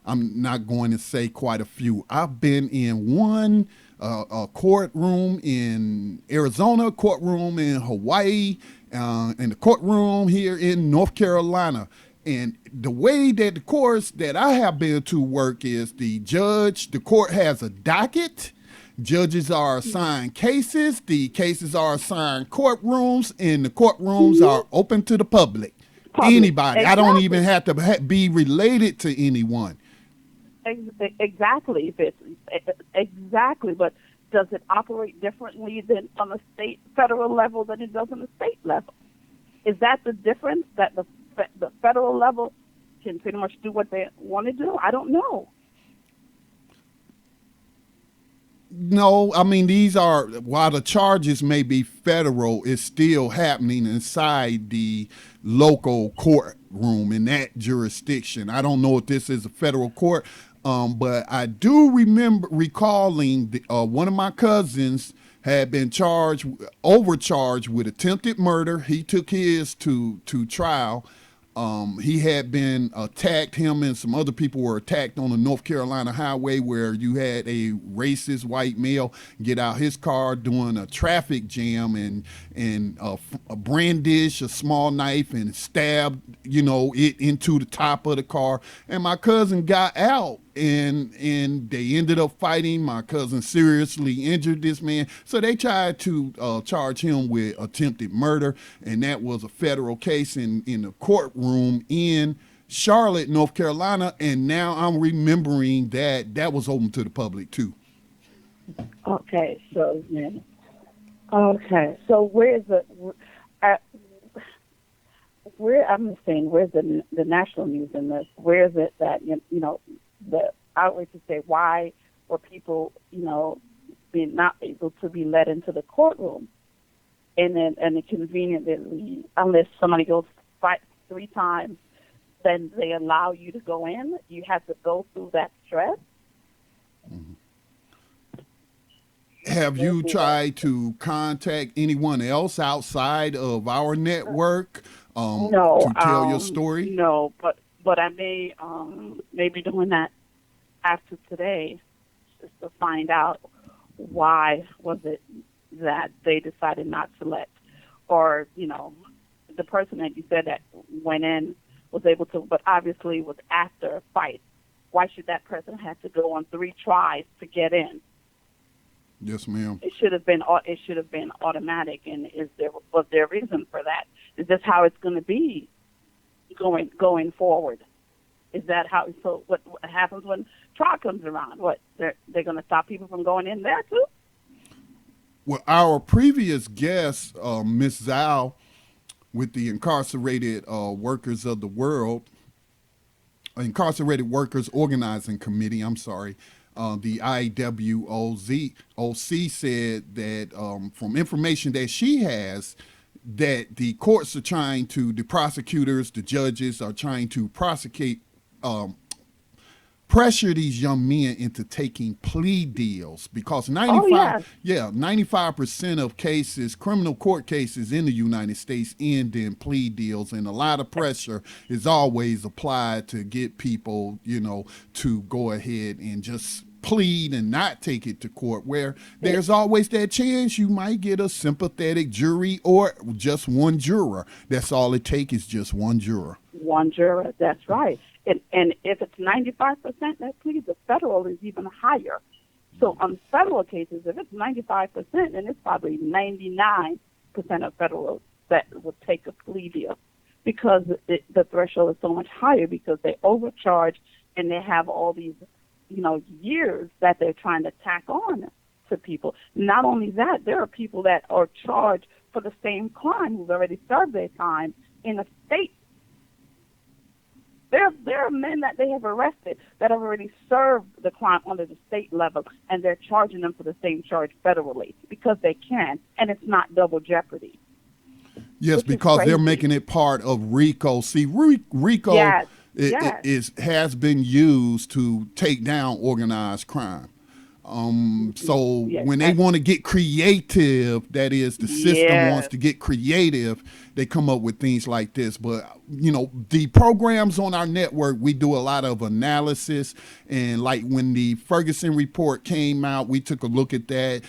I'm not going to say quite a few. I've been in one a courtroom in Arizona, courtroom in Hawaii, and the courtroom here in North Carolina. And the way that the courts that I have been to work is the court has a docket. Judges are assigned cases. The cases are assigned courtrooms, and the courtrooms are open to the public. Anybody. Exactly. I don't even have to be related to anyone. Exactly. Exactly. But does it operate differently than on a federal level than it does on the state level? Is that the difference, that the federal level can pretty much do what they want to do? I don't know. No, I mean, while the charges may be federal, it's still happening inside the local courtroom in that jurisdiction. I don't know if this is a federal court, but I do remember recalling one of my cousins had been overcharged with attempted murder. He took his to trial. He had been attacked. Him and some other people were attacked on the North Carolina highway, where you had a racist white male get out his car doing a traffic jam and brandish a small knife and stab it into the top of the car. And my cousin got out, and they ended up fighting. My cousin seriously injured this man, so they tried to charge him with attempted murder, and that was a federal case in the courtroom in Charlotte, North Carolina. And now I'm remembering that was open to the public too. Okay, so where's I'm saying, where's the national news in this? Where is it that the outrage to say why were people being not able to be led into the courtroom, and conveniently, unless somebody goes 3 times, then they allow you to go in. You have to go through that stress. Mm-hmm. Have you tried to contact anyone else outside of our network no, to tell your story? No, but I may be doing that after today, just to find out why was it that they decided not to let, or the person that you said that went in was able to, but obviously was after a fight. Why should that person have to go on 3 tries to get in? Yes, ma'am. It should have been automatic. And was there a reason for that? Is this how it's going to be going forward? Is that how? So what happens when trial comes around? What they're going to stop people from going in there too? Well, our previous guest, Ms. Zhou, with the Incarcerated Workers of the World, Incarcerated Workers Organizing Committee, the IWOC said that from information that she has, that the courts are trying to, the prosecutors, the judges are trying to pressure these young men into taking plea deals because 95% of cases, criminal court cases in the United States end in plea deals, and a lot of pressure is always applied to get people, to go ahead and just plead and not take it to court, where there's always that chance you might get a sympathetic jury or just one juror. That's all it takes, is just one juror. One juror, that's right. And if it's 95%, that plea, the federal is even higher. So on federal cases, if it's 95%, then it's probably 99% of federal that would take a plea deal, because the threshold is so much higher, because they overcharge and they have all these, years that they're trying to tack on to people. Not only that, there are people that are charged for the same crime who've already served their time in a state. There are men that they have arrested that have already served the crime under the state level, and they're charging them for the same charge federally because they can, and it's not double jeopardy. Yes, because they're making it part of RICO. See, RICO has been used to take down organized crime. When they want to get creative, that is, the system wants to get creative, they come up with things like this. But, the programs on our network, we do a lot of analysis. And like when the Ferguson report came out, we took a look at that,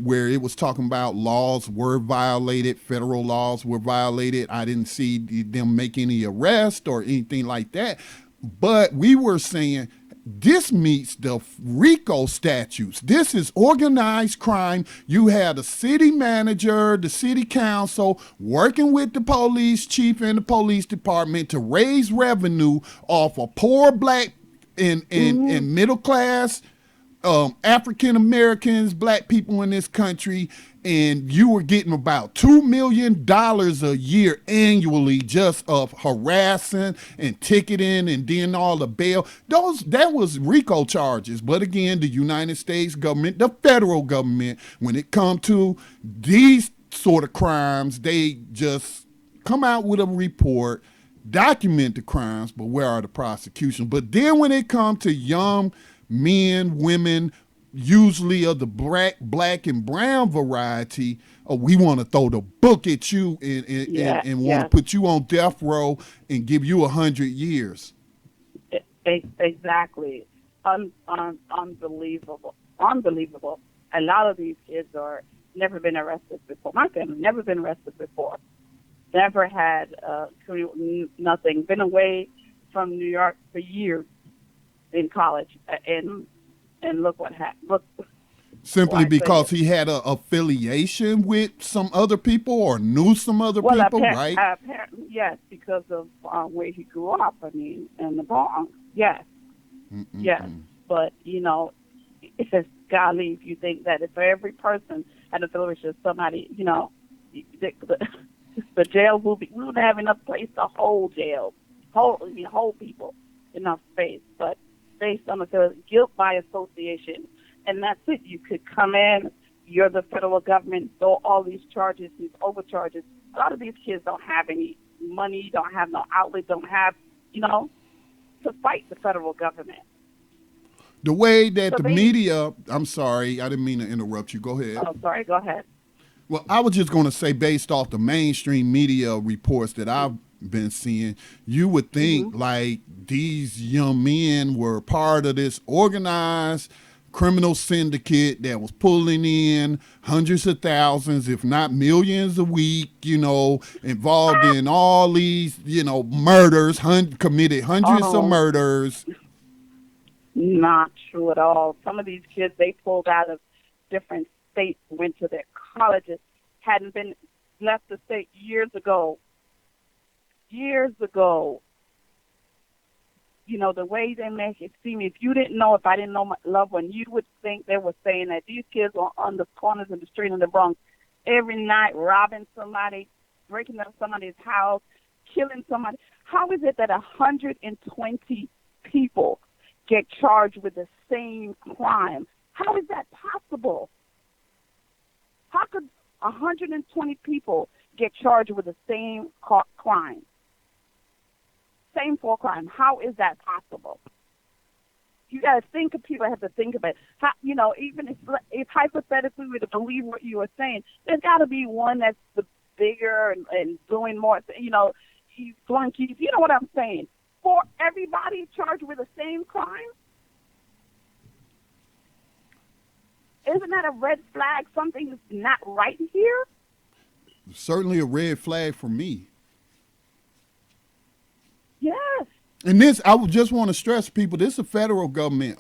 where it was talking about laws were violated, federal laws were violated. I didn't see them make any arrest or anything like that. But we were saying, this meets the RICO statutes. This is organized crime. You have the city manager, the city council working with the police chief and the police department to raise revenue off of poor black and middle class African Americans, black people in this country, and you were getting about $2 million a year annually just of harassing and ticketing and then all the bail. That was RICO charges. But again, the United States government, the federal government, when it comes to these sort of crimes, they just come out with a report, document the crimes, but where are the prosecutions? But then when it comes to young men, women, usually of the black and brown variety, we want to throw the book at you and want to put you on death row and give you 100 years. Exactly. Unbelievable. A lot of these kids are never been arrested before. My family never been arrested before. Never had nothing. Been away from New York for years in college, and look what happened. Simply because he had an affiliation with some other people or knew some other people, right? Apparently, yes, because of where he grew up. I mean, in the Bronx. Yes, yes. But it's just, golly, if you think that if every person had a affiliation with somebody, the jail we would have enough place to hold hold people, enough space, but based on the guilt by association, and that's it. You could come in, you're the federal government, throw all these charges, these overcharges. A lot of these kids don't have any money, don't have no outlet, don't have, to fight the federal government. The way that media, I'm sorry, I didn't mean to interrupt you. Go ahead. Oh, sorry, go ahead. Well, I was just going to say, based off the mainstream media reports that I've been seeing, you would think like these young men were part of this organized criminal syndicate that was pulling in hundreds of thousands, if not millions a week, involved in all these, murders, committed hundreds of murders. Not true at all. Some of these kids, they pulled out of different states, went to their colleges, hadn't been left the state years ago. The way they make it seem, if you didn't know, if I didn't know my loved one, you would think they were saying that these kids are on the corners of the street in the Bronx every night, robbing somebody, breaking up somebody's house, killing somebody. How is it that 120 people get charged with the same crime. How is that possible? How could 120 people get charged with the same crime? Same for crime. How is that possible? You got to think of people have to think about it. How, even if hypothetically we were to believe what you were saying, there's got to be one that's the bigger and doing more, flunkies. You know what I'm saying? For everybody charged with the same crime? Isn't that a red flag? Something's not right here? Certainly a red flag for me. Yes. And this, I would just want to stress people, this is a federal government.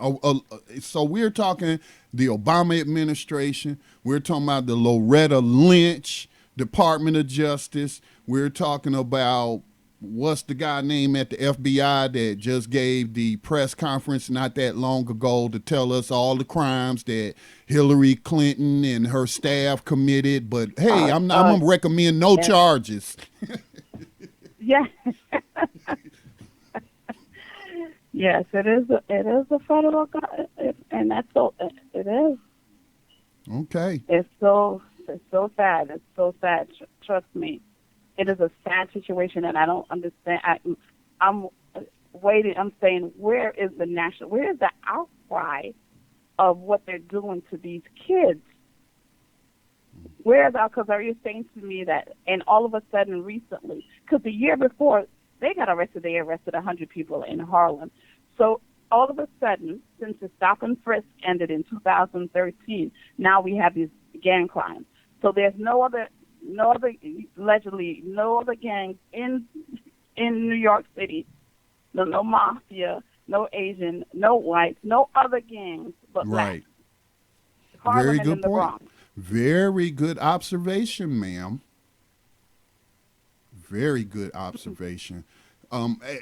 So we're talking the Obama administration. We're talking about the Loretta Lynch Department of Justice. We're talking about, what's the guy name at the FBI that just gave the press conference not that long ago to tell us all the crimes that Hillary Clinton and her staff committed. But hey, I'm going to recommend no charges. Yeah. Yes, it is a federal, and that's so. It is. Okay. It's so sad. It's so sad. Trust me, it is a sad situation, and I don't understand. I'm waiting. I'm saying, where is the outcry of what they're doing to these kids? Where is that? Because are you saying to me that, and all of a sudden recently, because the year before they got arrested, they arrested 100 people in Harlem. So all of a sudden, since the stop and frisk ended in 2013, now we have these gang crimes. So there's allegedly no other gangs in New York City, no mafia, no Asian, no whites, no other gangs but right. Black. Harlem Very and good in the point. Bronx. Very good observation, ma'am. Very good observation.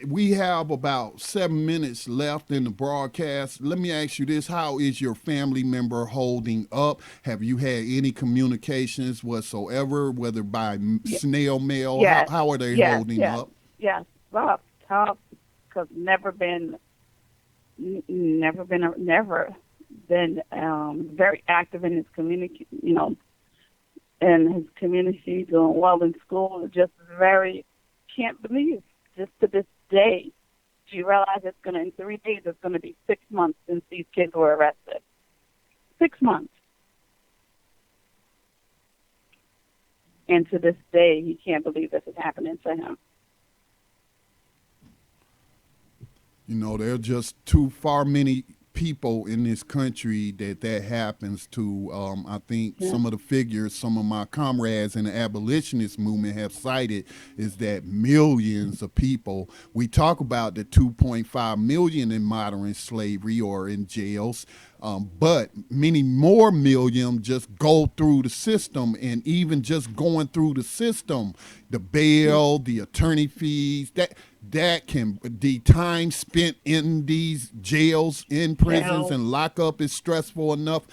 We have about 7 minutes left in the broadcast. Let me ask you this. How is your family member holding up? Have you had any communications whatsoever, whether by snail mail? Yes. How are they holding up? Yes, tough, because never been very active in his community, and his community, doing well in school. Just can't believe, just to this day. Do you realize in 3 days, it's going to be 6 months since these kids were arrested? 6 months. And to this day, he can't believe this is happening to him. There are just too far many people in this country that happens to. I think some of the figures some of my comrades in the abolitionist movement have cited is that millions of people, we talk about the 2.5 million in modern slavery or in jails, but many more million just go through the system, and even just going through the system, the bail, the attorney fees, the time spent in these jails, in prisons and lockup is stressful enough.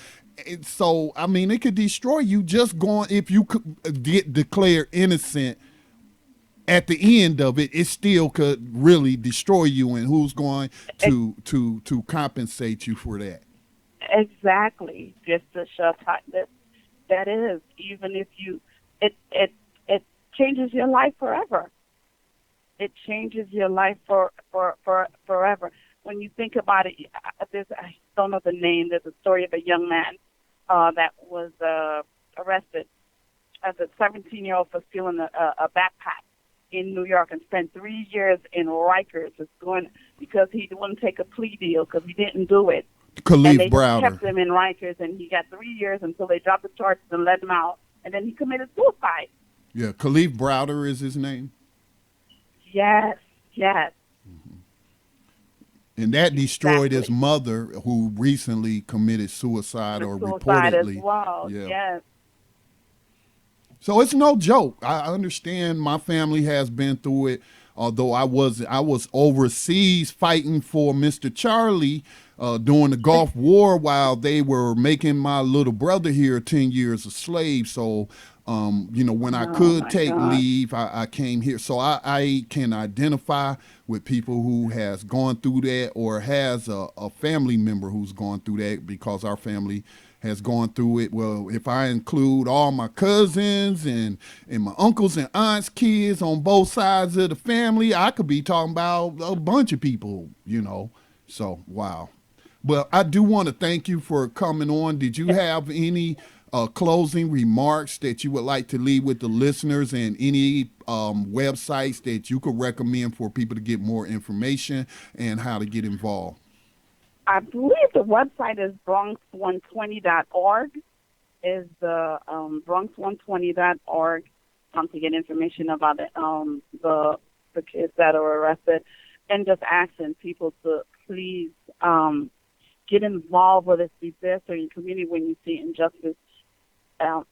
So, it could destroy you just going, if you could get declared innocent at the end of it, it still could really destroy you. And who's going to compensate you for that? Exactly. Just to shut that is, even if it changes your life forever. It changes your life for forever. When you think about it, I don't know the name. There's a story of a young man that was arrested as a 17-year-old for stealing a backpack in New York, and spent 3 years in Rikers because he wouldn't take a plea deal because he didn't do it. Khalif and they Browder kept him in Rikers, and he got 3 years until they dropped the charges and let him out, and then he committed suicide. Yeah, Khalif Browder is his name. Yes. Mm-hmm. And that destroyed his mother, who recently committed suicide reportedly. As well. Yeah. Yes. So it's no joke. I understand my family has been through it. Although I was overseas fighting for Mr. Charlie during the Gulf War while they were making my little brother here 10 years a slave. So When I Oh could my take God. leave, I came here. So I can identify with people who has gone through that or has a family member who's gone through that, because our family has gone through it. Well, if I include all my cousins and my uncles and aunts' kids on both sides of the family, I could be talking about a bunch of people. So, wow. But I do want to thank you for coming on. Did you have any closing remarks that you would like to leave with the listeners, and any websites that you could recommend for people to get more information and how to get involved? I believe the website is Bronx120.org. Is the Bronx120.org to get information about the kids that are arrested, and just asking people to please get involved with this best in your community when you see injustice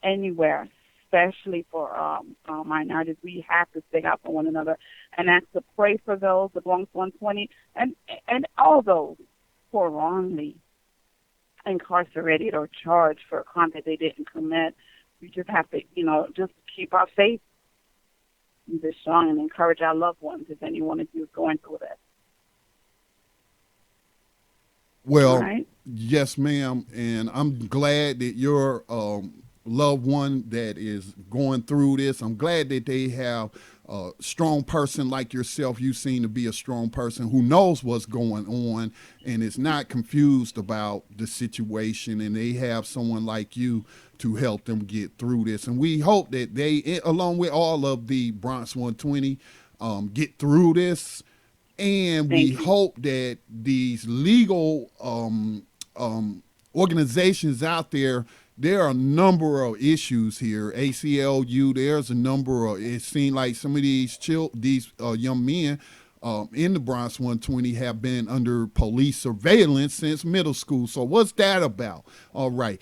anywhere, especially for minorities. We have to stick out for one another and ask to pray for those, the Bronx 120, and all those who are wrongly incarcerated or charged for a crime that they didn't commit. We just have to, just keep our faith and be strong and encourage our loved ones if anyone of you is going through that. Well, Right. yes, ma'am. And I'm glad that your loved one that is going through this, I'm glad that they have a strong person like yourself. You seem to be a strong person who knows what's going on and is not confused about the situation. And they have someone like you to help them get through this. And we hope that they, along with all of the Bronx 120, get through this. And we hope that these legal organizations out there are a number of issues here. ACLU, there's a number of, it seems like some of these young men in the Bronx 120 have been under police surveillance since middle school. So what's that about? All right.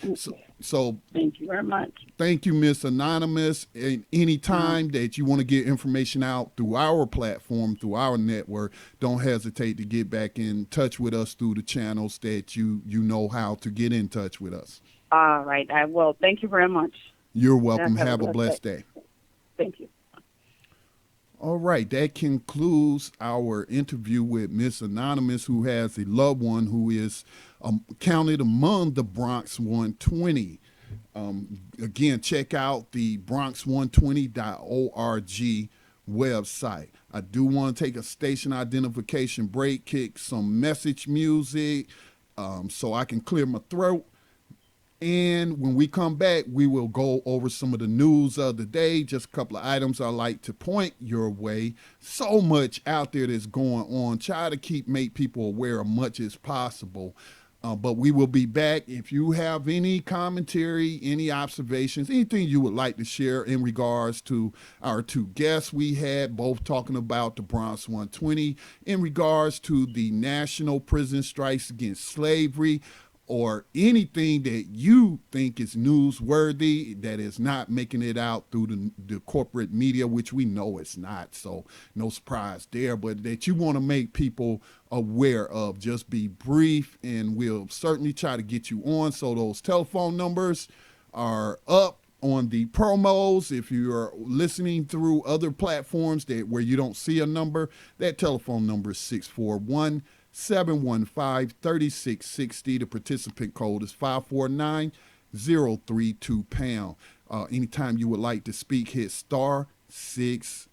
So thank you very much. Thank you, Miss Anonymous. And any time that you want to get information out through our platform, through our network, don't hesitate to get back in touch with us through the channels that you know how to get in touch with us. All right, I will. Thank you very much. You're welcome. Have a blessed day. Thank you. All right, that concludes our interview with Miss Anonymous, who has a loved one who is counted among the Bronx 120. Again, check out the Bronx120.org website. I do want to take a station identification break, kick some message music so I can clear my throat. And when we come back, we will go over some of the news of the day, just a couple of items I like to point your way. So much out there that's going on. Try to make people aware of much as possible. But we will be back. If you have any commentary, any observations, anything you would like to share in regards to our two guests we had, both talking about the Bronx 120, in regards to the national prison strikes against slavery, or anything that you think is newsworthy that is not making it out through the corporate media, which we know it's not, so no surprise there, but that you want to make people aware of, just be brief, and we'll certainly try to get you on. So those telephone numbers are up on the promos. If you're listening through other platforms where you don't see a number, that telephone number is 641-715-3660. The participant code is 549-032#. Anytime you would like to speak, hit *6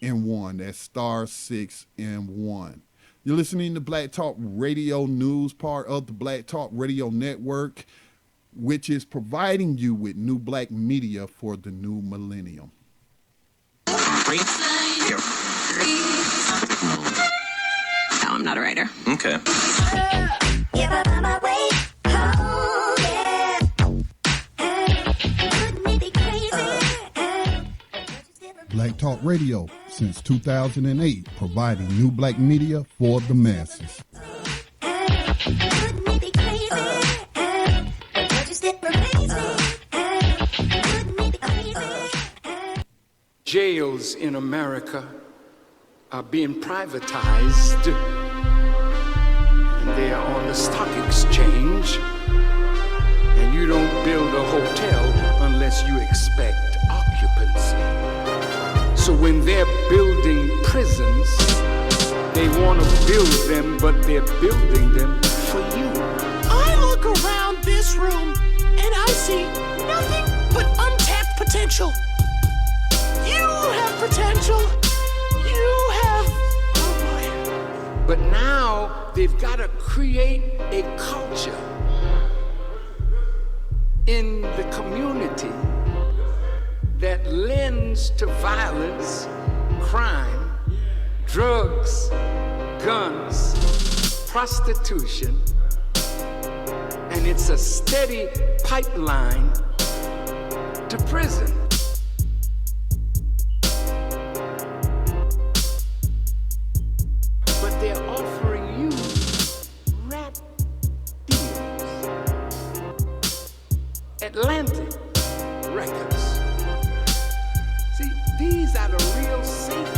and 1. That's *6 and 1. You're listening to Black Talk Radio News, part of the Black Talk Radio Network, which is providing you with new black media for the new millennium. No, I'm not a writer. Okay. Black Talk Radio, since 2008, providing new black media for the masses. Jails in America are being privatized, and they are on the stock exchange, and you don't build a hotel unless you expect when they're building prisons, they want to build them, but they're building them for you. I look around this room and I see nothing but untapped potential. You have potential. You have... Oh boy. But now they've got to create a culture in the community that lends to violence, crime, drugs, guns, prostitution, and it's a steady pipeline to prison. But they're offering you rap deals. Atlantic Records. See, these are the real safers.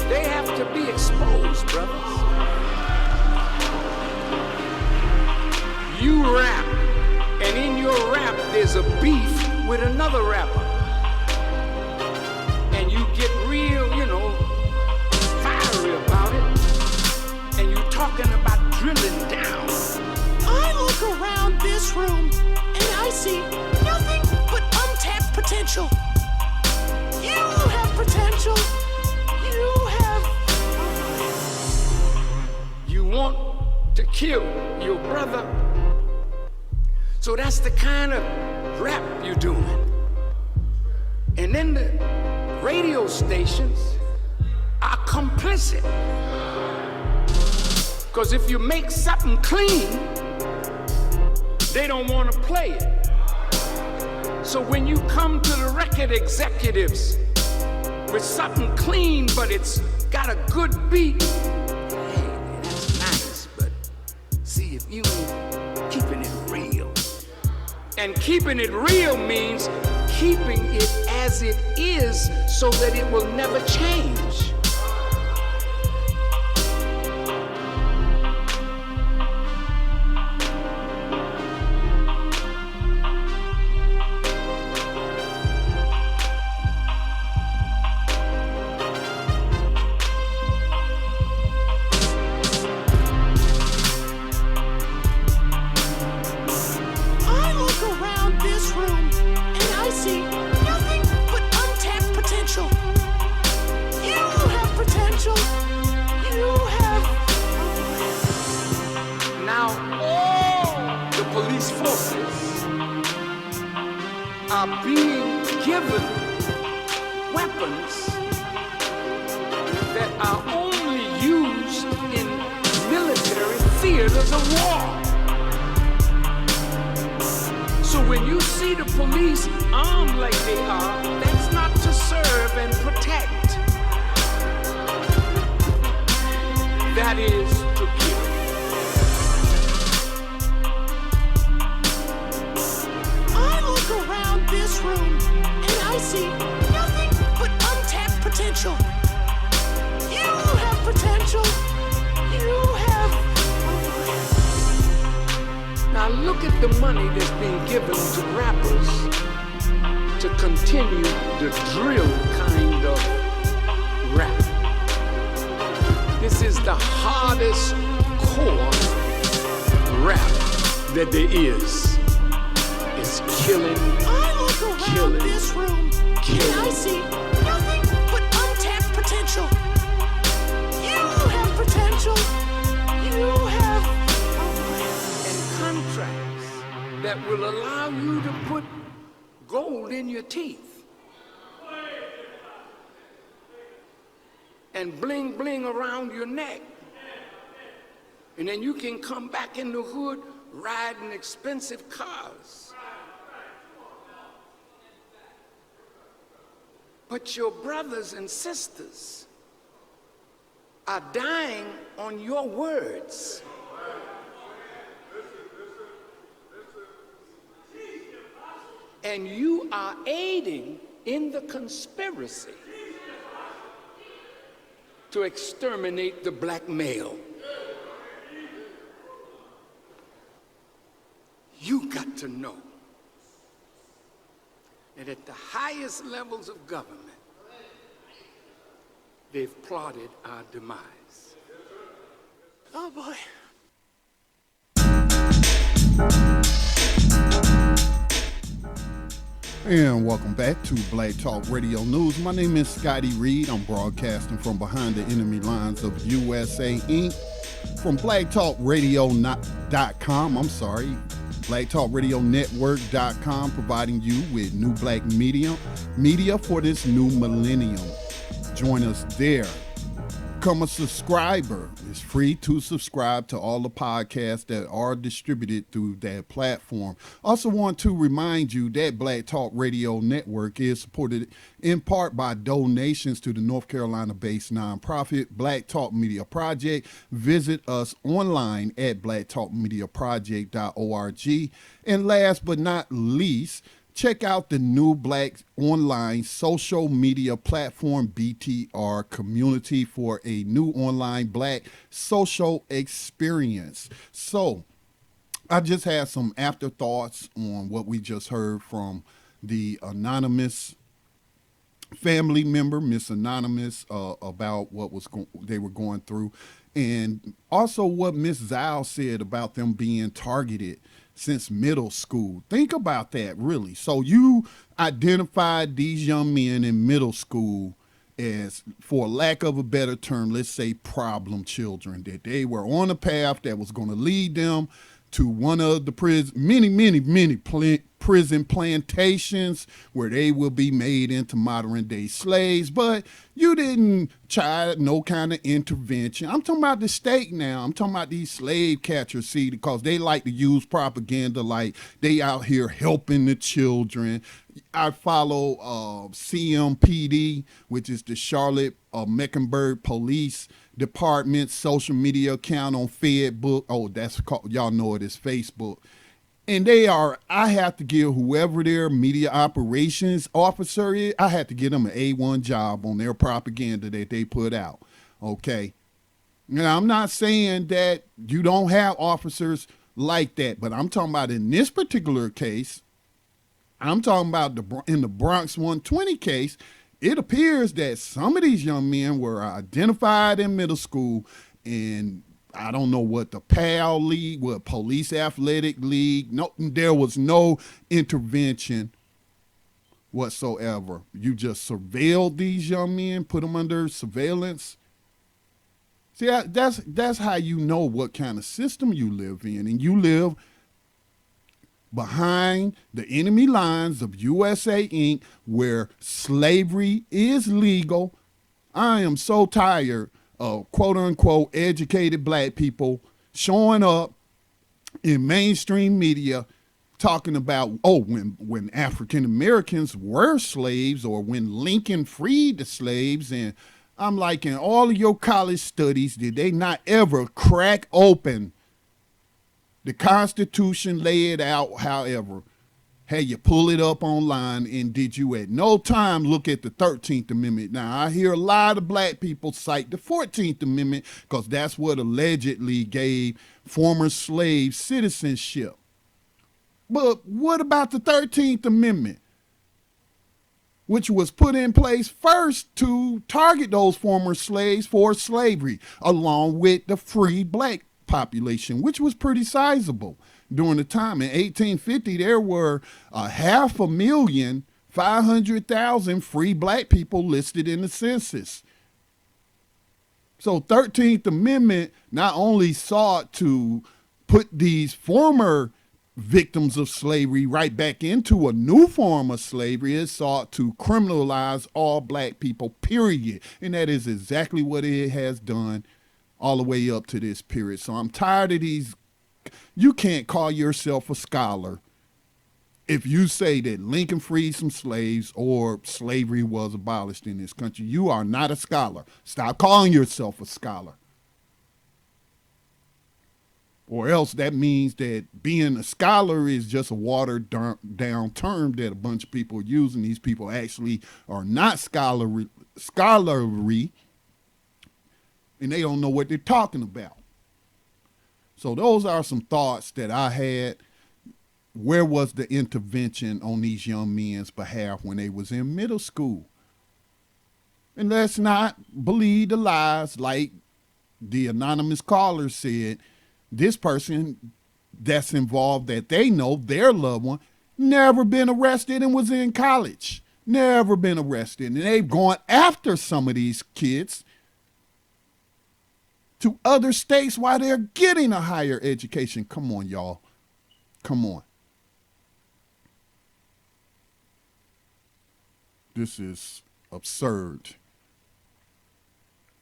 They have to be exposed, brothers. You rap, and in your rap there's a beef with another rapper. And you get real, fiery about it. And you're talking about drilling down. I look around this room and I see nothing but untapped potential. You have potential. You have... You want to kill your brother. So that's the kind of rap you're doing. And then the radio stations are complicit. Because if you make something clean, they don't want to play it. So when you come to the record executives with something clean, but it's got a good beat, hey, that's nice, but see, if you ain't keeping it real. And keeping it real means keeping it as it is so that it will never change. And bling bling around your neck. And then you can come back in the hood riding expensive cars. But your brothers and sisters are dying on your words. And you are aiding in the conspiracy to exterminate the black male. You got to know. that at the highest levels of government, they've plotted our demise. Oh boy. And welcome back to Black Talk Radio News. My name is Scotty Reed. I'm broadcasting from behind the enemy lines of USA Inc. from blacktalkradio.com. I'm sorry, blacktalkradionetwork.com, providing you with new black media for this new millennium. Join us there. Become a subscriber. It's free to subscribe to all the podcasts that are distributed through that platform. Also want to remind you that Black Talk Radio Network is supported in part by donations to the North Carolina-based nonprofit Black Talk Media Project. Visit us online at blacktalkmediaproject.org. And last but not least, check out the new Black online social media platform, BTR Community, for a new online Black social experience. So I just had some afterthoughts on what we just heard from the anonymous family member, Miss Anonymous, about what they were going through. And also what Miss Zhou said about them being targeted since middle school. Think about that, really. So you identified these young men in middle school as, for lack of a better term, let's say problem children, that they were on a path that was going to lead them to one of the many prison plantations where they will be made into modern day slaves. But you didn't try no kind of intervention. I'm talking about the state now. I'm talking about these slave catchers, see, because they like to use propaganda like they out here helping the children. I follow CMPD, which is the Charlotte Mecklenburg Police Department social media account on Facebook. Oh, that's called, y'all know it as Facebook. And I have to give whoever their media operations officer is, I have to give them an A1 job on their propaganda that they put out. Okay. Now, I'm not saying that you don't have officers like that, but I'm talking about in this particular case, I'm talking about in the Bronx 120 case, it appears that some of these young men were identified in middle school, and I don't know what the PAL League, what Police Athletic League, no, there was no intervention whatsoever. You just surveilled these young men, put them under surveillance. See, that's how you know what kind of system you live in, and you live behind the enemy lines of USA Inc., where slavery is legal. I am so tired of quote unquote educated black people showing up in mainstream media talking about, oh, when African Americans were slaves, or when Lincoln freed the slaves. And I'm like, in all of your college studies, did they not ever crack open the Constitution, lay it out however? Hey, you pull it up online, and did you at no time look at the 13th Amendment? Now, I hear a lot of black people cite the 14th Amendment because that's what allegedly gave former slaves citizenship. But what about the 13th Amendment, which was put in place first to target those former slaves for slavery, along with the free black population, which was pretty sizable during the time. In 1850, there were 500,000 free black people listed in the census. So 13th Amendment not only sought to put these former victims of slavery right back into a new form of slavery, it sought to criminalize all black people, period. And that is exactly what it has done all the way up to this period. So I'm tired of these. You can't call yourself a scholar if you say that Lincoln freed some slaves or slavery was abolished in this country. You are not a scholar. Stop calling yourself a scholar. Or else that means that being a scholar is just a watered down term that a bunch of people are using. These people actually are not scholarly, and they don't know what they're talking about. So those are some thoughts that I had. where was the intervention on these young men's behalf when they was in middle school? And let's not believe the lies like the anonymous caller said. This person that's involved, that they know, their loved one, never been arrested and was in college. Never been arrested. And they've gone after some of these kids to other states while they're getting a higher education. Come on, y'all. Come on. This is absurd.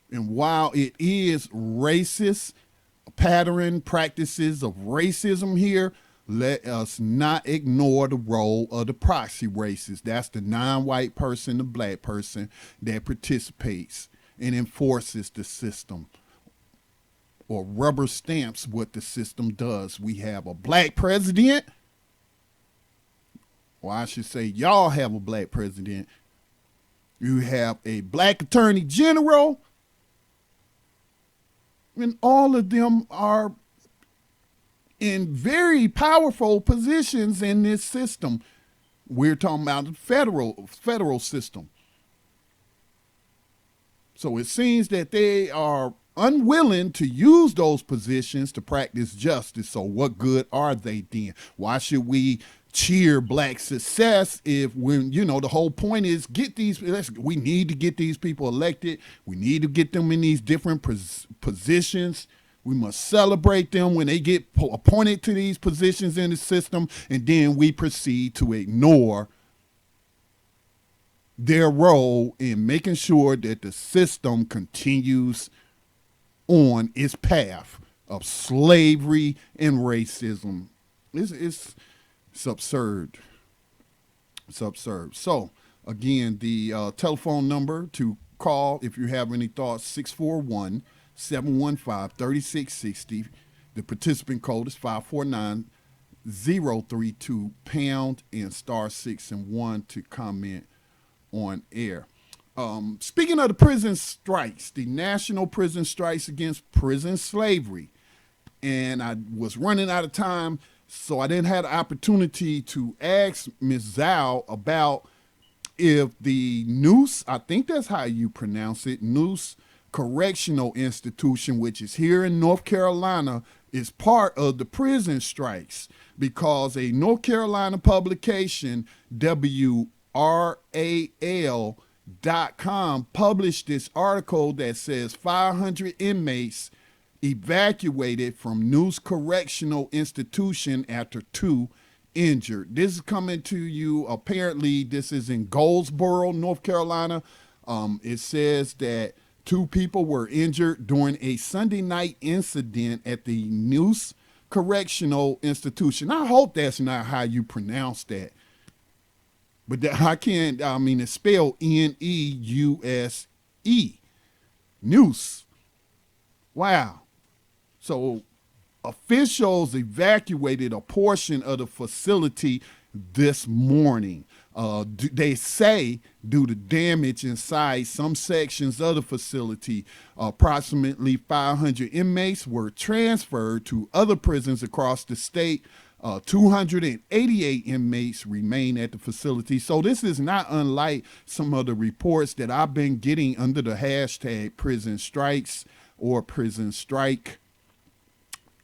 And while it is racist, pattern practices of racism here, let us not ignore the role of the proxy racists. That's the non-white person, the black person that participates and enforces the system or rubber stamps what the system does. We have a black president, or I should say y'all have a black president. You have a black attorney general, and all of them are in very powerful positions in this system. We're talking about the federal system. So it seems that they are unwilling to use those positions to practice justice. So what good are they then? Why should we cheer black success if, when, you know, the whole point is we need to get these people elected. We need to get them in these different positions. We must celebrate them when they get appointed to these positions in the system, and then we proceed to ignore their role in making sure that the system continues on its path of slavery and racism. It's absurd. It's absurd. So, again, the telephone number to call if you have any thoughts, 641-715-3660. The participant code is 549-032 pound and *6 and 1 to comment on air. Speaking of the prison strikes, the national prison strikes against prison slavery, and I was running out of time, so I didn't have the opportunity to ask Ms. Zhou about if the Noose, I think that's how you pronounce it, Noose Correctional Institution, which is here in North Carolina, is part of the prison strikes, because a North Carolina publication, WRAL.com, published this article that says 500 inmates evacuated from Noose Correctional Institution after 2 injured. This is coming to you, apparently this is in Goldsboro, North Carolina. It says that 2 people were injured during a Sunday night incident at the Noose Correctional Institution. I hope that's not how you pronounce that. But it's spelled N-E-U-S-E. Noose. Wow. So officials evacuated a portion of the facility this morning. They say due to damage inside some sections of the facility, approximately 500 inmates were transferred to other prisons across the state. 288 inmates remain at the facility. So this is not unlike some of the reports that I've been getting under the hashtag prison strikes or prison strike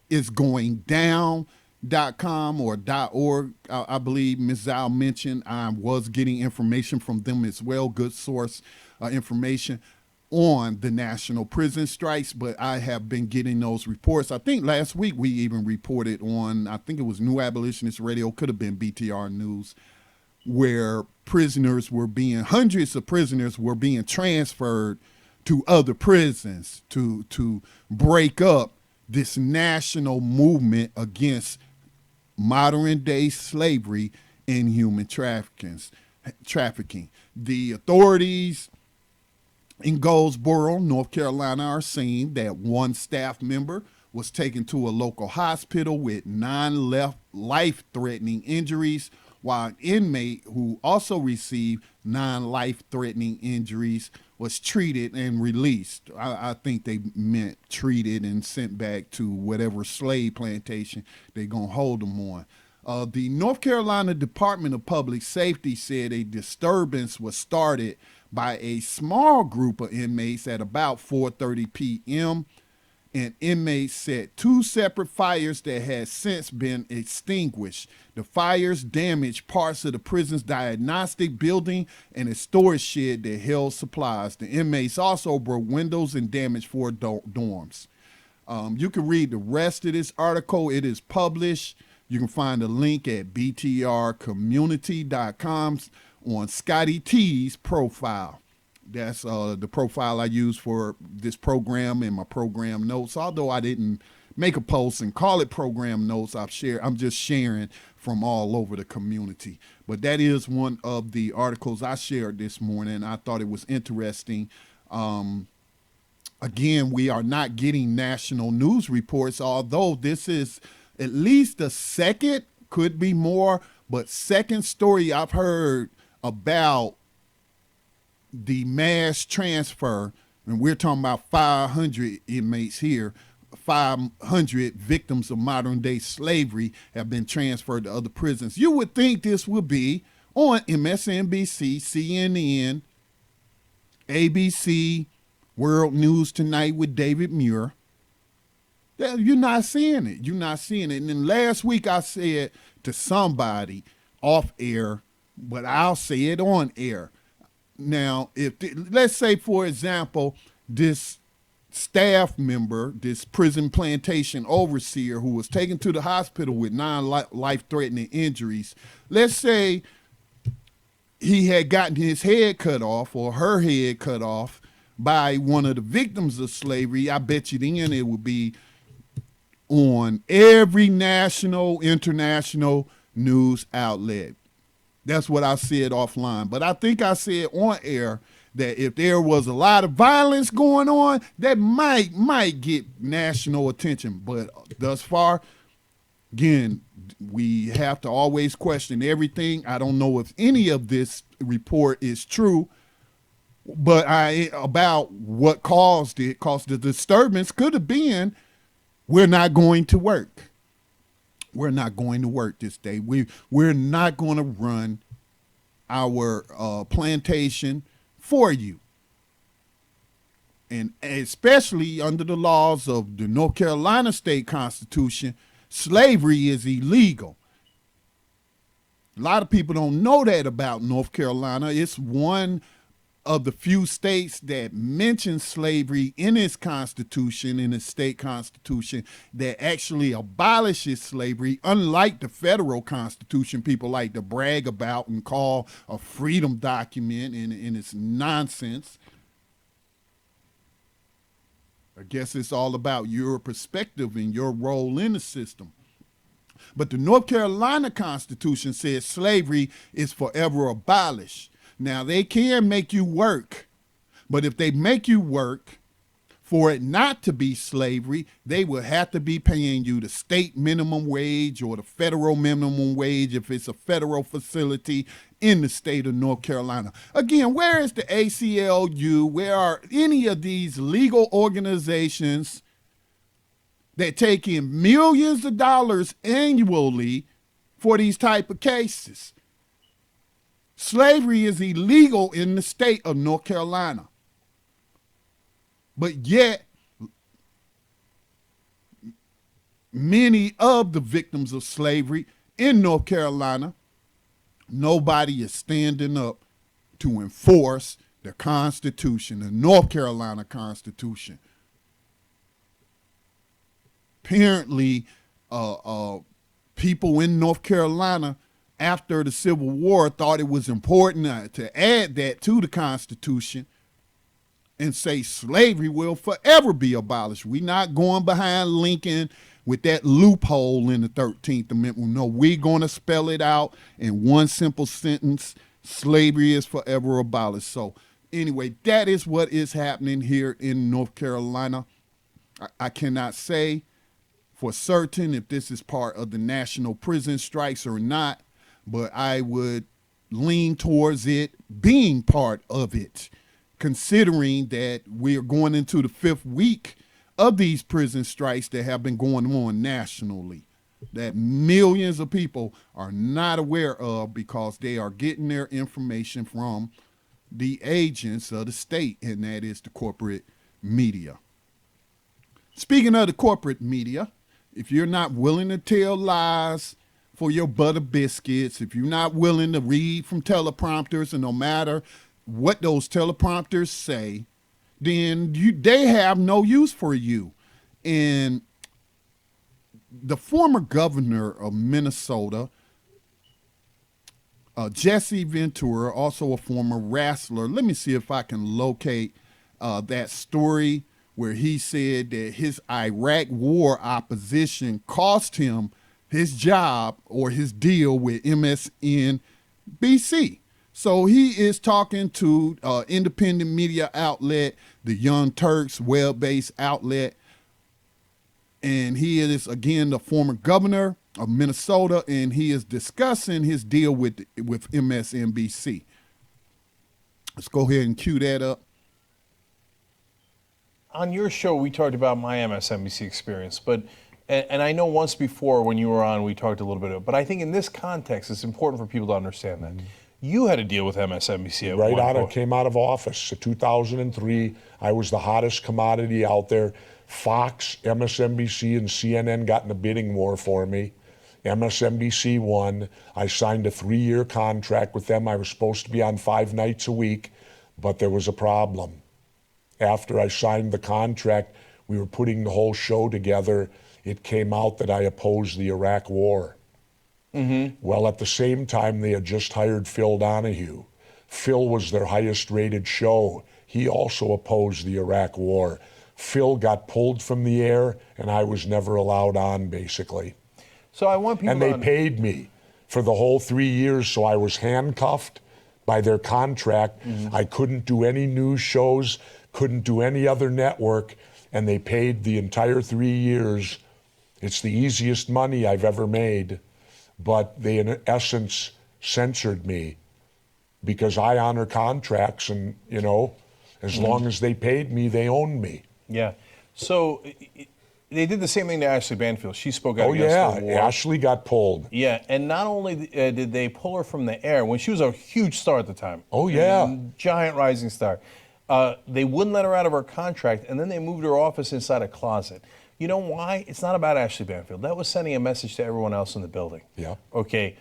is going down.com or .org. I believe Ms. Zhou mentioned I was getting information from them as well, good source information on the national prison strikes, but I have been getting those reports. I think last week we even reported on, I think it was New Abolitionist Radio, could have been BTR News, where hundreds of prisoners were being transferred to other prisons to break up this national movement against modern day slavery and human trafficking. The authorities in Goldsboro, North Carolina, are saying that 1 staff member was taken to a local hospital with 9 life-threatening injuries, while an inmate who also received 9 life-threatening injuries was treated and released. I think they meant treated and sent back to whatever slave plantation they're going to hold them on. The North Carolina Department of Public Safety said a disturbance was started by a small group of inmates at about 4:30 p.m. and inmates set 2 separate fires that had since been extinguished. The fires damaged parts of the prison's diagnostic building and a storage shed that held supplies. The inmates also broke windows and damaged 4 dorms. You can read the rest of this article. It is published. You can find a link at btrcommunity.com on Scotty T's profile. That's the profile I use for this program and my program notes. Although I didn't make a post and call it program notes, I'm just sharing from all over the community. But that is one of the articles I shared this morning. I thought it was interesting. Again, we are not getting national news reports, although this is at least the second, could be more, but second story I've heard about the mass transfer, and we're talking about 500 inmates here, 500 victims of modern day slavery have been transferred to other prisons. You would think this would be on MSNBC, CNN, ABC, World News Tonight with David Muir. You're not seeing it. You're not seeing it. And then last week I said to somebody off air, but I'll say it on air. Now, let's say, for example, this staff member, this prison plantation overseer who was taken to the hospital with 9 life-threatening injuries, let's say he had gotten his head cut off or her head cut off by one of the victims of slavery. I bet you then it would be on every national, international news outlet. That's what I said offline. But I think I said on air that if there was a lot of violence going on, that might get national attention. But thus far, again, we have to always question everything. I don't know if any of this report is true, but about what caused it, because the disturbance could have been, we're not going to work. We're not going to work this day. We're not going to run our plantation for you. And especially under the laws of the North Carolina State Constitution, slavery is illegal. A lot of people don't know that about North Carolina. It's one of the few states that mentions slavery in its constitution, in its state constitution, that actually abolishes slavery, unlike the federal constitution people like to brag about and call a freedom document, and it's nonsense. I guess it's all about your perspective and your role in the system. But the North Carolina Constitution says slavery is forever abolished. Now, they can make you work, but if they make you work for it not to be slavery, they will have to be paying you the state minimum wage or the federal minimum wage if it's a federal facility in the state of North Carolina. Again, where is the ACLU? Where are any of these legal organizations that take in millions of dollars annually for these type of cases? Slavery is illegal in the state of North Carolina. But yet, many of the victims of slavery in North Carolina, nobody is standing up to enforce the Constitution, the North Carolina Constitution. Apparently, people in North Carolina after the Civil War thought it was important to add that to the Constitution and say slavery will forever be abolished. We're not going behind Lincoln with that loophole in the 13th Amendment. No, we're going to spell it out in one simple sentence. Slavery is forever abolished. So anyway, that is what is happening here in North Carolina. I cannot say for certain if this is part of the national prison strikes or not, but I would lean towards it being part of it, considering that we are going into the 5th week of these prison strikes that have been going on nationally. that millions of people are not aware of because they are getting their information from the agents of the state, and that is the corporate media. Speaking of the corporate media, if you're not willing to tell lies for your butter biscuits, if you're not willing to read from teleprompters, and no matter what those teleprompters say, then they have no use for you. And the former governor of Minnesota, Jesse Ventura, also a former wrestler. Let me see if I can locate that story where he said that his Iraq war opposition cost him his job or his deal with MSNBC. So he is talking to independent media outlet, the Young Turks web-based outlet. And he is, again, the former governor of Minnesota, and he is discussing his deal with MSNBC. Let's go ahead and cue that up. On your show, we talked about my MSNBC experience, and I know once before when you were on, we talked a little bit, but I think in this context, it's important for people to understand that. You had to deal with MSNBC at one point. Came out of office in 2003. I was the hottest commodity out there. Fox, MSNBC, and CNN got in a bidding war for me. MSNBC won. I signed a 3-year contract with them. I was supposed to be on 5 nights a week, but there was a problem. After I signed the contract, we were putting the whole show together. It came out that I opposed the Iraq war. Well, at the same time, they had just hired Phil Donahue. Phil was their highest rated show. He also opposed the Iraq war. Phil got pulled from the air, and I was never allowed on, basically. So I want people and they paid me for the whole 3 years, so I was handcuffed by their contract. I couldn't do any news shows, couldn't do any other network, and they paid the entire 3 years. It's the easiest money I've ever made, but they, in essence, censored me because I honor contracts, and, you know, as long as they paid me, they owned me. Yeah. So they did the same thing to Ashley Banfield. She spoke out against the war. Ashley got pulled. Yeah, and not only did they pull her from the air, when she was a huge star at the time. Oh, yeah. Giant rising star. They wouldn't let her out of her contract, and then they moved her office inside a closet. You know why? It's not about Ashley Banfield. That was sending a message to everyone else in the building. Yeah. Okay,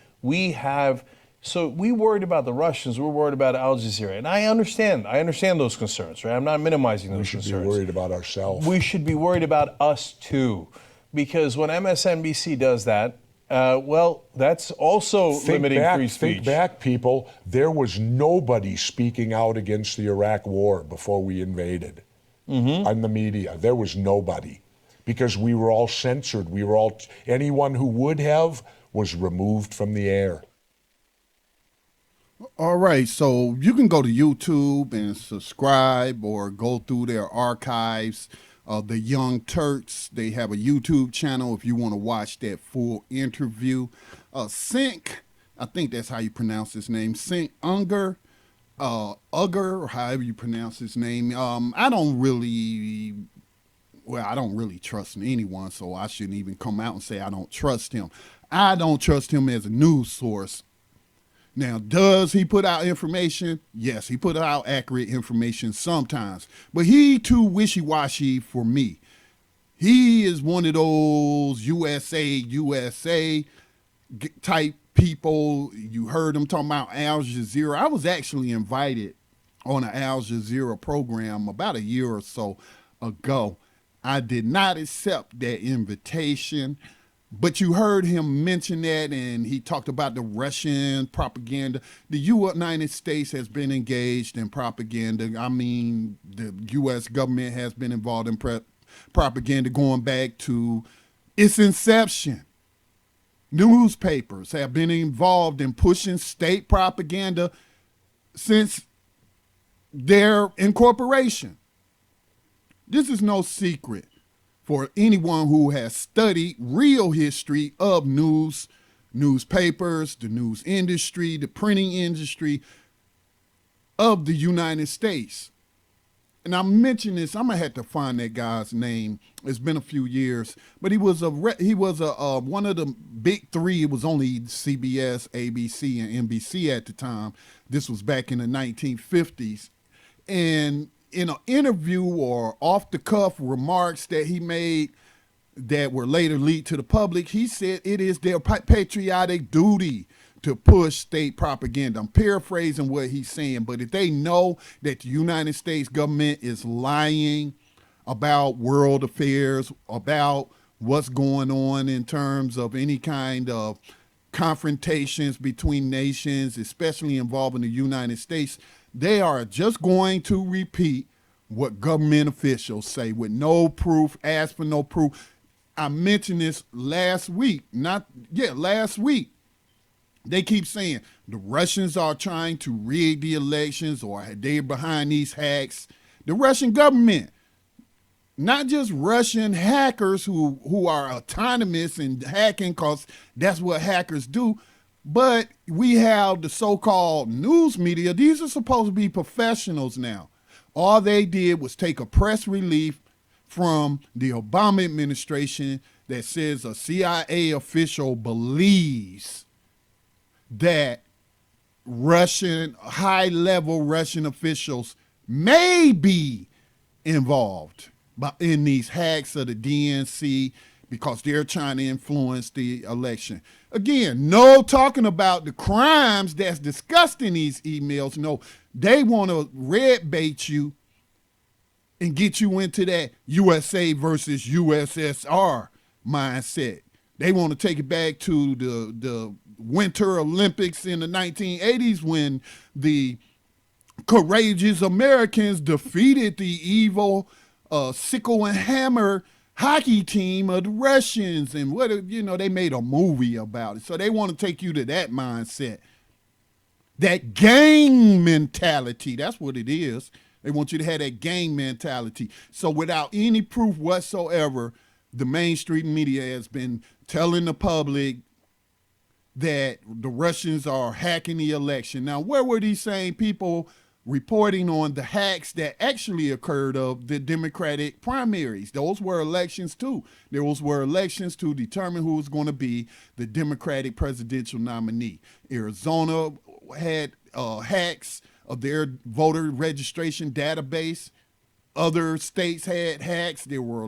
so we worried about the Russians, we're worried about Al Jazeera. And I understand those concerns, right? I'm not minimizing those concerns. We should be worried about ourselves. We should be worried about us too. Because when MSNBC does that, well, that's also limiting free speech. Think back, people. There was nobody speaking out against the Iraq war before we invaded on the media. There was nobody. Because we were all censored. Anyone who would have was removed from the air. All right, so you can go to YouTube and subscribe or go through their archives. The Young Turks, they have a YouTube channel if you want to watch that full interview. Sink, I think that's how you pronounce his name, Sink Unger, or however you pronounce his name. I don't really trust anyone, so I shouldn't even come out and say I don't trust him. I don't trust him as a news source. Now, does he put out information? Yes, he put out accurate information sometimes, but he too wishy-washy for me. He is one of those USA type people. You heard him talking about Al Jazeera. I was actually invited on an Al Jazeera program about a year or so ago. I did not accept that invitation. But you heard him mention that, and he talked about the Russian propaganda. The United States has been engaged in propaganda. I mean, the U.S. government has been involved in propaganda going back to its inception. Newspapers have been involved in pushing state propaganda since their incorporation. This is no secret for anyone who has studied real history of newspapers, the news industry, the printing industry of the United States. and I mentioned this. I'm gonna have to find that guy's name. It's been a few years, but he was one of the big three. It was only CBS, ABC, and NBC at the time. This was back in the 1950s, and in an interview or off the cuff remarks that he made that were later leaked to the public, he said it is their patriotic duty to push state propaganda. I'm paraphrasing what he's saying, but if they know that the United States government is lying about world affairs, about what's going on in terms of any kind of confrontations between nations, especially involving the United States, they are just going to repeat what government officials say with no proof, ask for no proof. I mentioned this last week. Last week. They keep saying the Russians are trying to rig the elections or they're behind these hacks. The Russian government, not just Russian hackers who are autonomous and hacking because that's what hackers do, but we have the so-called news media. These are supposed to be professionals now. All they did was take a press release from the Obama administration that says a CIA official believes that high-level Russian officials may be involved in these hacks of the DNC because they're trying to influence the election. Again, no talking about the crimes that's discussed in these emails. No, they want to red bait you and get you into that USA versus USSR mindset. They want to take it back to the Winter Olympics in the 1980s when the courageous Americans defeated the evil sickle and hammer hockey team of the Russians, and they made a movie about it. So they want to take you to that mindset, that gang mentality. That's what it is. They want you to have that gang mentality. So without any proof whatsoever, the mainstream media has been telling the public that the Russians are hacking the election. Now, where were these same people reporting on the hacks that actually occurred of the Democratic primaries? Those were elections too. Those were elections to determine who was going to be the Democratic presidential nominee. Arizona had hacks of their voter registration database. Other states had hacks. There were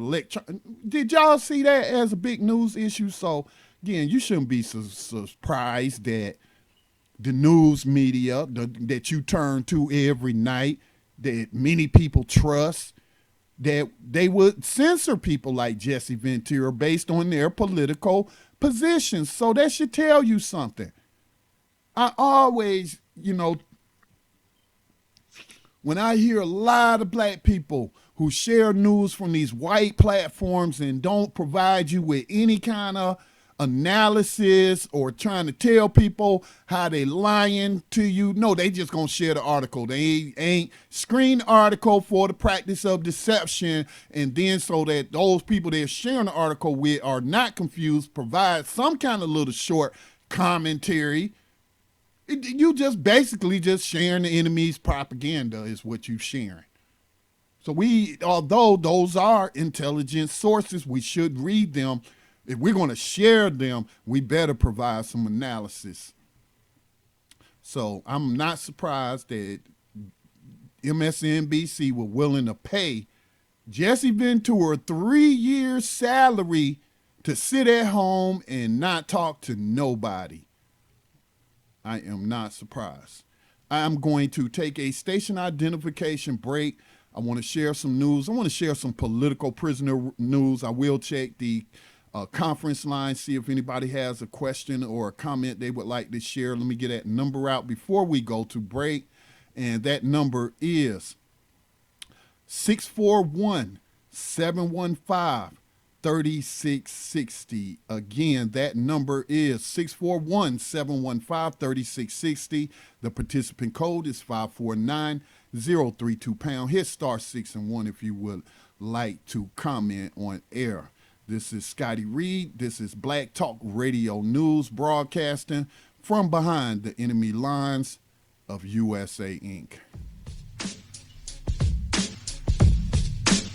Did y'all see that as a big news issue? So again, you shouldn't be surprised that the news media that you turn to every night, that many people trust, that they would censor people like Jesse Ventura based on their political positions. So that should tell you something. I always, when I hear a lot of black people who share news from these white platforms and don't provide you with any kind of analysis or trying to tell people how they lying to you, no, they just gonna share the article. They ain't screen the article for the practice of deception, and then so that those people they're sharing the article with are not confused, provide some kind of little short commentary. You just basically just sharing the enemy's propaganda is what you sharing. So although those are intelligence sources, we should read them. If we're going to share them, we better provide some analysis. So I'm not surprised that MSNBC were willing to pay Jesse Ventura 3 years' salary to sit at home and not talk to nobody. I am not surprised. I'm going to take a station identification break. I want to share some news. I want to share some political prisoner news. I will check the conference line, see if anybody has a question or a comment they would like to share. Let me get that number out before we go to break. And that number is 641-715-3660. Again, that number is 641-715-3660. The participant code is 549-032#. Hit *6 and 1 if you would like to comment on air. This is Scotty Reed. This is Black Talk Radio News, broadcasting from behind the enemy lines of USA Inc.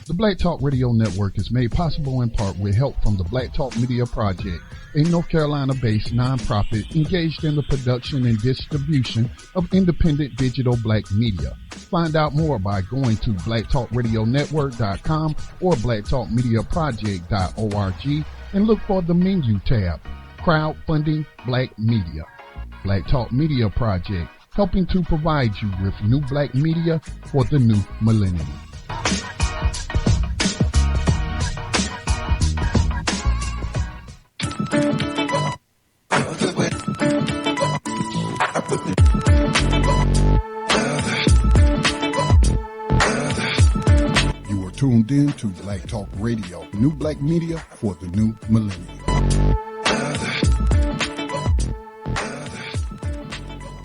The Black Talk Radio Network is made possible in part with help from the Black Talk Media Project, a North Carolina-based nonprofit engaged in the production and distribution of independent digital black media. Find out more by going to blacktalkradionetwork.com or blacktalkmediaproject.org and look for the menu tab, Crowdfunding Black Media. Black Talk Media Project, helping to provide you with new black media for the new millennium. You are tuned in to Black Talk Radio, new black media for the new millennium.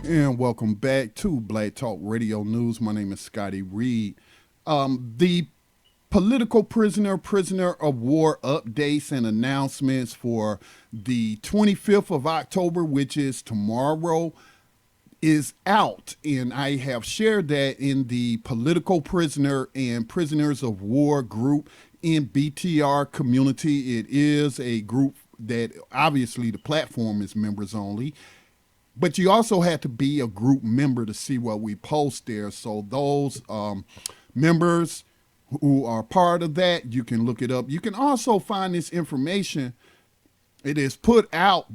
And welcome back to Black Talk Radio News. My name is Scotty Reed. The political prisoner of war updates and announcements for the 25th of October, which is tomorrow, is out. And I have shared that in the political prisoner and prisoners of war group in BTR community. It is a group that obviously the platform is members only. But you also have to be a group member to see what we post there. So those members who are part of that, you can look it up. You can also find this information. It is put out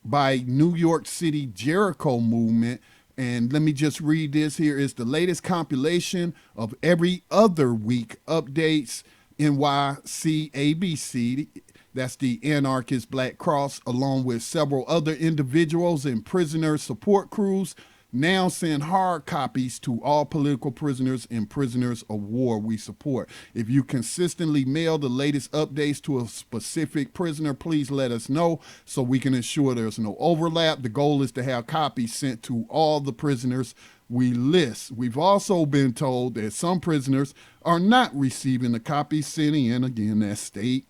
by New York City Jericho Movement. And let me just read this here. It's the latest compilation of every other week updates, NYC ABC. That's the Anarchist Black Cross, along with several other individuals and prisoner support crews, now send hard copies to all political prisoners and prisoners of war we support. If you consistently mail the latest updates to a specific prisoner, please let us know so we can ensure there's no overlap. The goal is to have copies sent to all the prisoners we list. We've also been told that some prisoners are not receiving the copies sent in. Again, that's state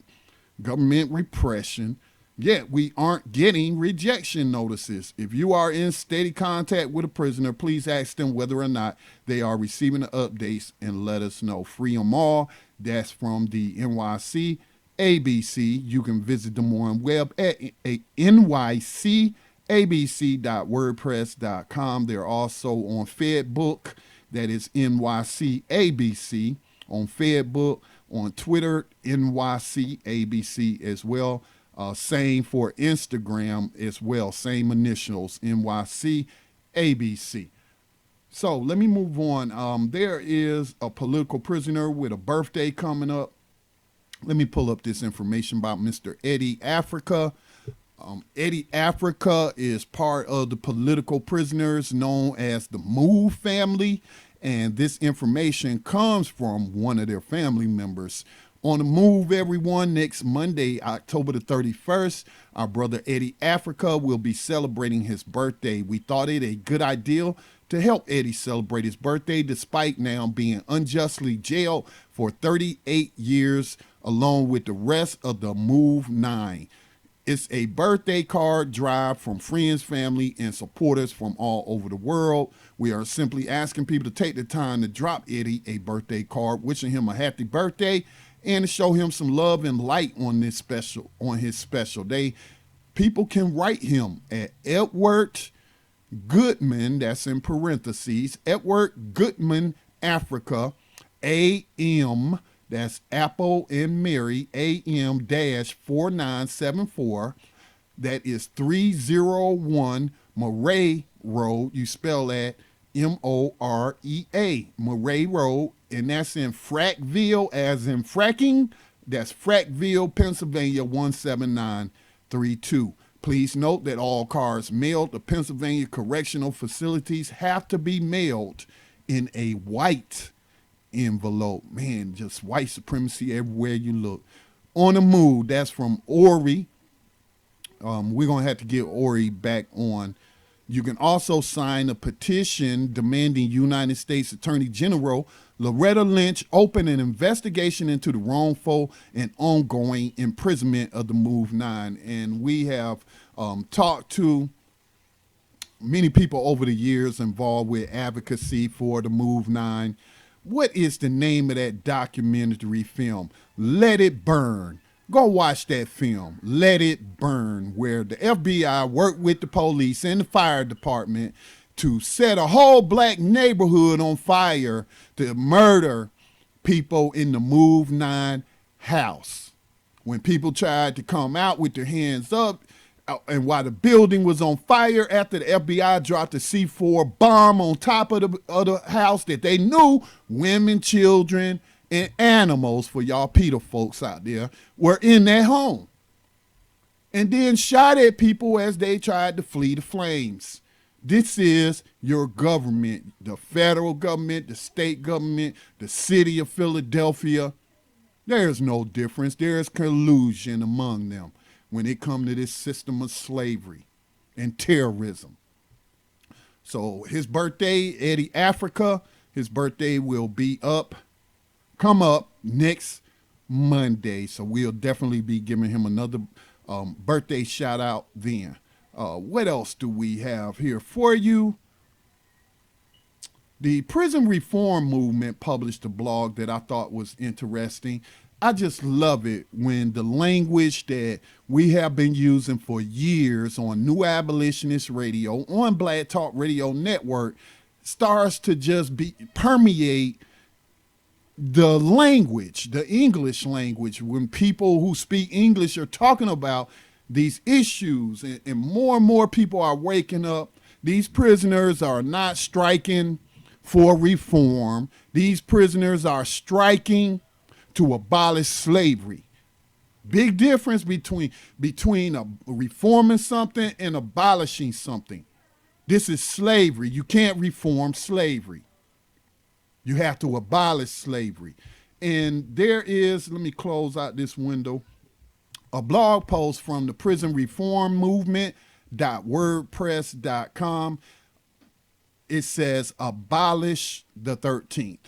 government repression, yet we aren't getting rejection notices. If you are in steady contact with a prisoner, please ask them whether or not they are receiving the updates and let us know. Free them all. That's from the NYC ABC. You can visit them on web at nycabc.wordpress.com. They're also on Fedbook. That is NYC ABC on Fedbook. On Twitter, NYC ABC as well. Same for Instagram as well. Same initials, NYC ABC. So let me move on. There is a political prisoner with a birthday coming up. Let me pull up this information about Mr. Eddie Africa. Eddie Africa is part of the political prisoners known as the Move family. And this information comes from one of their family members. On the move, everyone, next Monday, October the 31st, our brother Eddie Africa will be celebrating his birthday. We thought it a good idea to help Eddie celebrate his birthday, despite now being unjustly jailed for 38 years, along with the rest of the Move 9. It's a birthday card drive from friends, family, and supporters from all over the world. We are simply asking people to take the time to drop Eddie a birthday card, wishing him a happy birthday, and to show him some love and light on his special day. People can write him at Edward Goodman, that's in parentheses, Edward Goodman Africa, AM. That's Apple and Mary, AM-4974. That is 301 Murray Road. You spell that M-O-R-E-A, Murray Road. And that's in Frackville, as in fracking. That's Frackville, Pennsylvania, 17932. Please note that all cards mailed to Pennsylvania correctional facilities have to be mailed in a white envelope. Man, just white supremacy everywhere you look. On the move, that's from Ori. We're going to have to get Ori back on. You can also sign a petition demanding United States Attorney General Loretta Lynch open an investigation into the wrongful and ongoing imprisonment of the Move 9. And we have talked to many people over the years involved with advocacy for the Move 9. What is the name of that documentary film? Let It Burn. Go watch that film, Let It Burn, where the FBI worked with the police and the fire department to set a whole black neighborhood on fire to murder people in the Move 9 house. When people tried to come out with their hands up, and while the building was on fire after the FBI dropped a C4 bomb on top of the house that they knew women, children, and animals, for y'all PETA folks out there, were in that home. And then shot at people as they tried to flee the flames. This is your government, the federal government, the state government, the city of Philadelphia. There's no difference. There's collusion among them when it comes to this system of slavery and terrorism. So his birthday, Eddie Africa, his birthday will come up next Monday. So we'll definitely be giving him another birthday shout out then. What else do we have here for you? The prison reform movement published a blog that I thought was interesting. I just love it when the language that we have been using for years on New Abolitionist Radio, on Black Talk Radio Network, starts to just permeate the language, the English language, when people who speak English are talking about these issues, and more people are waking up. These prisoners are not striking for reform. These prisoners are striking to abolish slavery. Big difference between reforming something and abolishing something. This is slavery. You can't reform slavery. You have to abolish slavery. And there is, let me close out this window, a blog post from the prison reform movement.wordpress.com. It says, abolish the 13th.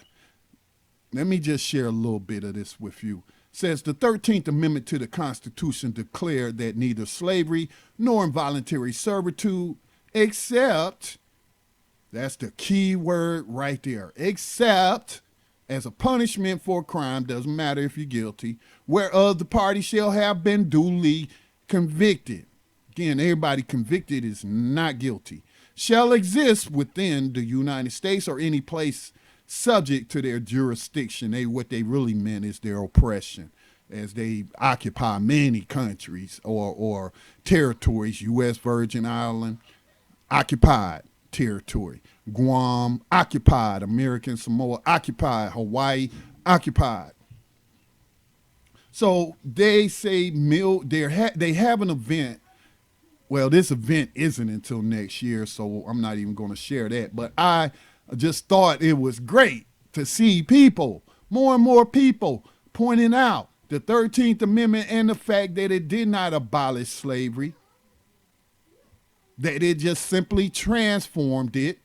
Let me just share a little bit of this with you. It says the 13th Amendment to the Constitution declared that neither slavery nor involuntary servitude, except, that's the key word right there, except as a punishment for a crime, doesn't matter if you're guilty, whereof the party shall have been duly convicted. Again, everybody convicted is not guilty. Shall exist within the United States or any place subject to their jurisdiction. What they really meant is their oppression, as they occupy many countries or territories. U.S. Virgin Island, occupied territory. Guam, occupied. American Samoa, occupied. Hawaii, occupied. So they say they have an event. Well, this event isn't until next year, so I'm not even going to share that. But I just thought it was great to see people, more and more people, pointing out the 13th Amendment and the fact that it did not abolish slavery, that it just simply transformed it.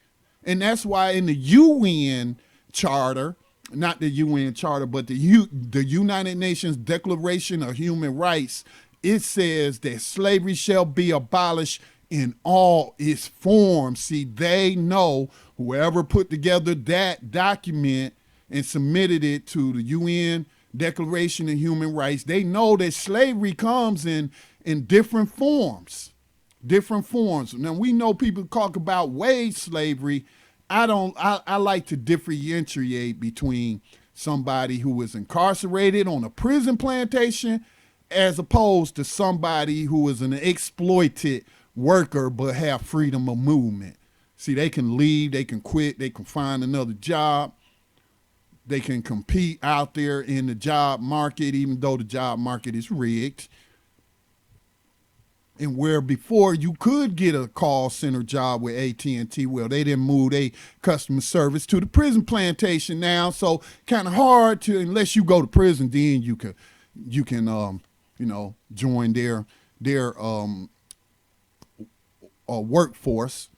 And that's why in the UN Charter, not the UN Charter, but the United Nations Declaration of Human Rights, it says that slavery shall be abolished in all its forms. See, they know, whoever put together that document and submitted it to the UN Declaration of Human Rights, they know that slavery comes in different forms. Different forms. Now, we know people talk about wage slavery. I like to differentiate between somebody who is incarcerated on a prison plantation as opposed to somebody who is an exploited worker but have freedom of movement. See, they can leave, they can quit, they can find another job. They can compete out there in the job market, even though the job market is rigged. And where before you could get a call center job with AT&T, well, they didn't move their customer service to the prison plantation now. So kind of hard to, unless you go to prison, then you can join their workforce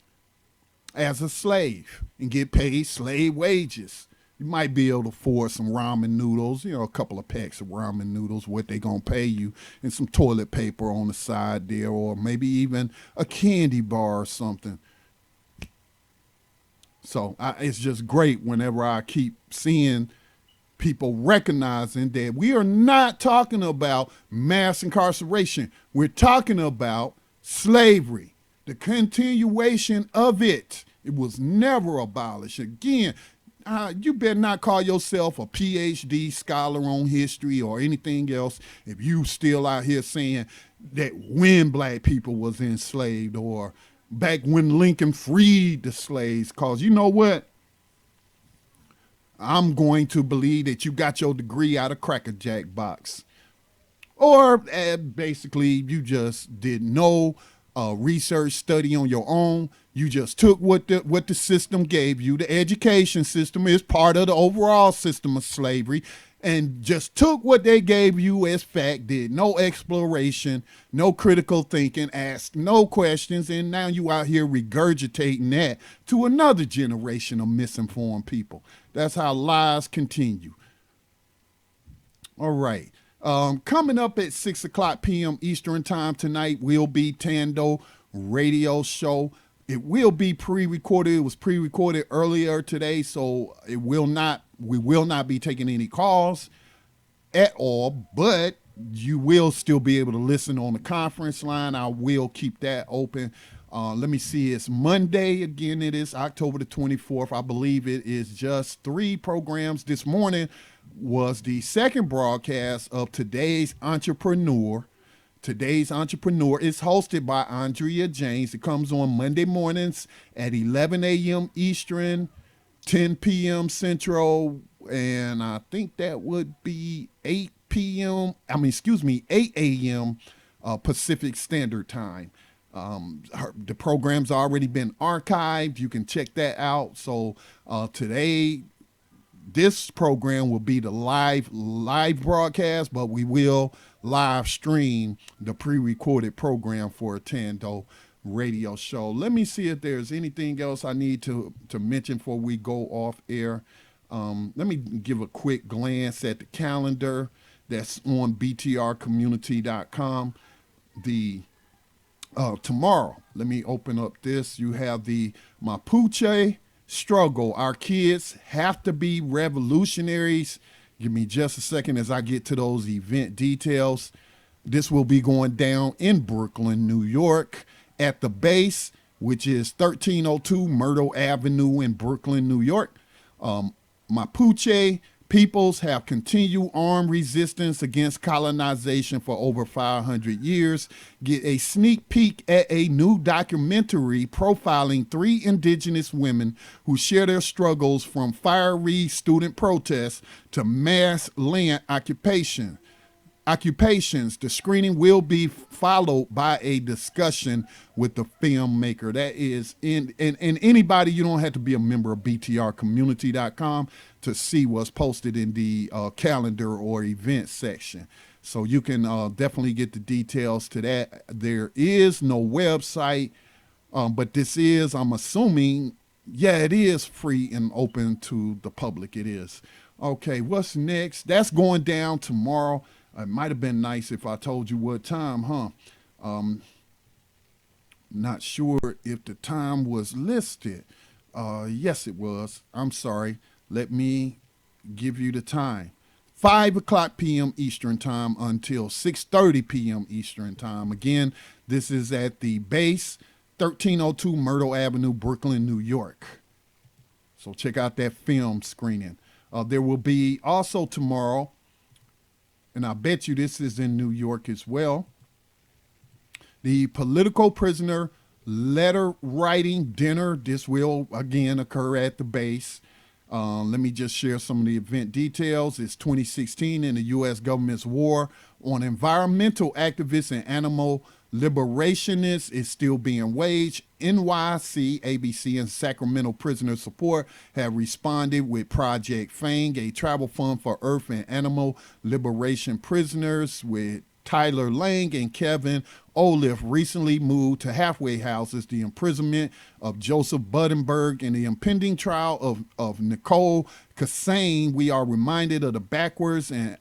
as a slave and get paid slave wages. You might be able to afford some ramen noodles, a couple of packs of ramen noodles, what they gonna pay you, and some toilet paper on the side there, or maybe even a candy bar or something. So it's just great whenever I keep seeing people recognizing that we are not talking about mass incarceration. We're talking about slavery, the continuation of it. It was never abolished. Again, you better not call yourself a PhD scholar on history or anything else if you still out here saying that when black people was enslaved or back when Lincoln freed the slaves. Because you know what? I'm going to believe that you got your degree out of Cracker Jack box. Or basically you just did no research study on your own. You just took what the system gave you. The education system is part of the overall system of slavery, and just took what they gave you as fact, did no exploration, no critical thinking, asked no questions, and now you out here regurgitating that to another generation of misinformed people. That's how lies continue. All right. Coming up at 6 o'clock p.m. Eastern time tonight will be Tando Radio Show. It will be pre-recorded. It was pre-recorded earlier today, so we will not be taking any calls at all, but you will still be able to listen on the conference line. I will keep that open. Let me see. It's Monday. Again, it is October the 24th. I believe it is just 3 programs. This morning was the second broadcast of Today's Entrepreneur. Today's Entrepreneur is hosted by Andrea James. It comes on Monday mornings at 11 a.m. Eastern, 10 p.m. Central, and I think that would be 8 a.m. Pacific Standard Time. The program's already been archived. You can check that out. So today, this program will be the live broadcast, but we will live stream the pre-recorded program for a Tando Radio Show. Let me see if there's anything else I need to mention before we go off air. Let me give a quick glance at the calendar that's on btrcommunity.com. Tomorrow, let me open up this. You have the Mapuche struggle. Our kids have to be revolutionaries. Give me just a second as I get to those event details. This will be going down in Brooklyn, New York, at the base, which is 1302 Myrtle Avenue in Brooklyn, New York. Mapuche peoples have continued armed resistance against colonization for over 500 years. Get a sneak peek at a new documentary profiling 3 indigenous women who share their struggles from fiery student protests to mass land occupations. The screening will be followed by a discussion with the filmmaker. That is and anybody, you don't have to be a member of btrcommunity.com to see what's posted in the calendar or event section. So you can definitely get the details to that. There is no website, but this is, I'm assuming, it is free and open to the public. It is. Okay, what's next? That's going down tomorrow. It might have been nice if I told you what time, huh? Not sure if the time was listed. Yes, it was. I'm sorry. Let me give you the time. 5 o'clock p.m. Eastern time until 6:30 p.m. Eastern time. Again, this is at the base, 1302 Myrtle Avenue, Brooklyn, New York. So check out that film screening. There will be also tomorrow, and I bet you this is in New York as well, the political prisoner letter writing dinner. This will again occur at the base. Let me just share some of the event details. It's 2016 and the U.S. government's war on environmental activists and animal liberationists is still being waged. NYC, ABC, and Sacramento Prisoner Support have responded with Project Fang, a travel fund for earth and animal liberation prisoners, with Tyler Lang and Kevin Olive recently moved to halfway houses. The imprisonment of Joseph Buddenberg and the impending trial of Nicole Cassane. We are reminded of the backwards and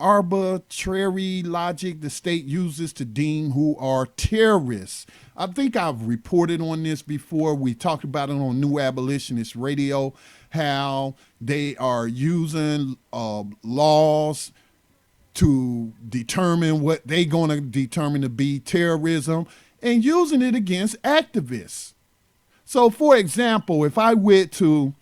arbitrary logic the state uses to deem who are terrorists. I think I've reported on this before. We talked about it on New Abolitionist Radio, how they are using laws to determine what they're going to determine to be terrorism and using it against activists. So, for example, if I went to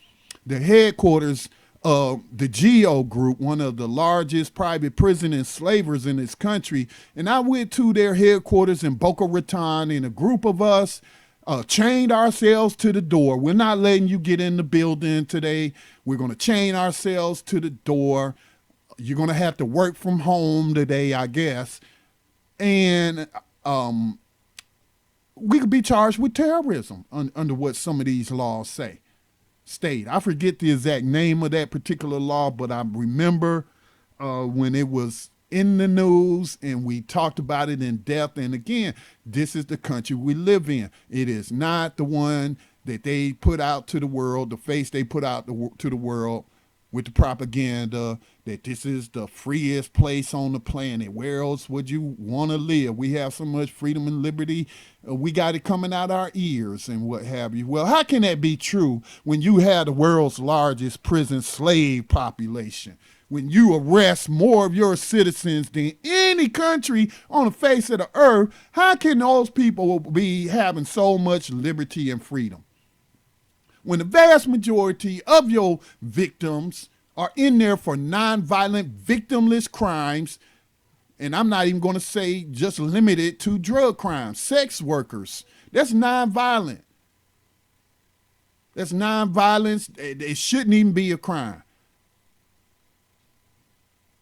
the headquarters of the GEO Group, one of the largest private prison enslavers in this country, and I went to their headquarters in Boca Raton, and a group of us chained ourselves to the door. We're not letting you get in the building today. We're going to chain ourselves to the door. You're going to have to work from home today, I guess. And we could be charged with terrorism under what some of these laws state. I forget the exact name of that particular law, but I remember when it was in the news and we talked about it in depth. And again, this is the country we live in. It is not the one that they put out to the world, the face they put out to the world with the propaganda that this is the freest place on the planet. Where else would you want to live? We have so much freedom and liberty. We got it coming out our ears and what have you. Well, how can that be true when you have the world's largest prison slave population? When you arrest more of your citizens than any country on the face of the earth, how can those people be having so much liberty and freedom? When the vast majority of your victims are in there for nonviolent, victimless crimes, and I'm not even going to say just limited to drug crimes, sex workers, that's nonviolent. That's nonviolence. It shouldn't even be a crime.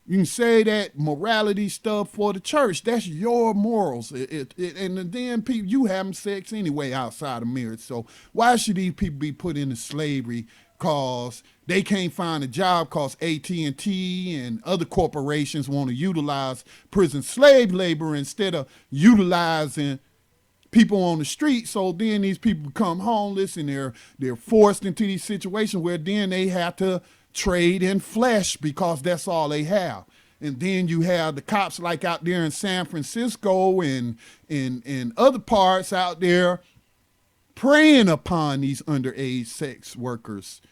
You can say that morality stuff for the church. That's your morals. And then people, you having sex anyway outside of marriage. So why should these people be put into slavery? Cause they can't find a job, cause AT&T and other corporations want to utilize prison slave labor instead of utilizing people on the street. So then these people become homeless and they're forced into these situations where then they have to trade in flesh because that's all they have. And then you have the cops like out there in San Francisco and in other parts out there preying upon these underage sex workers.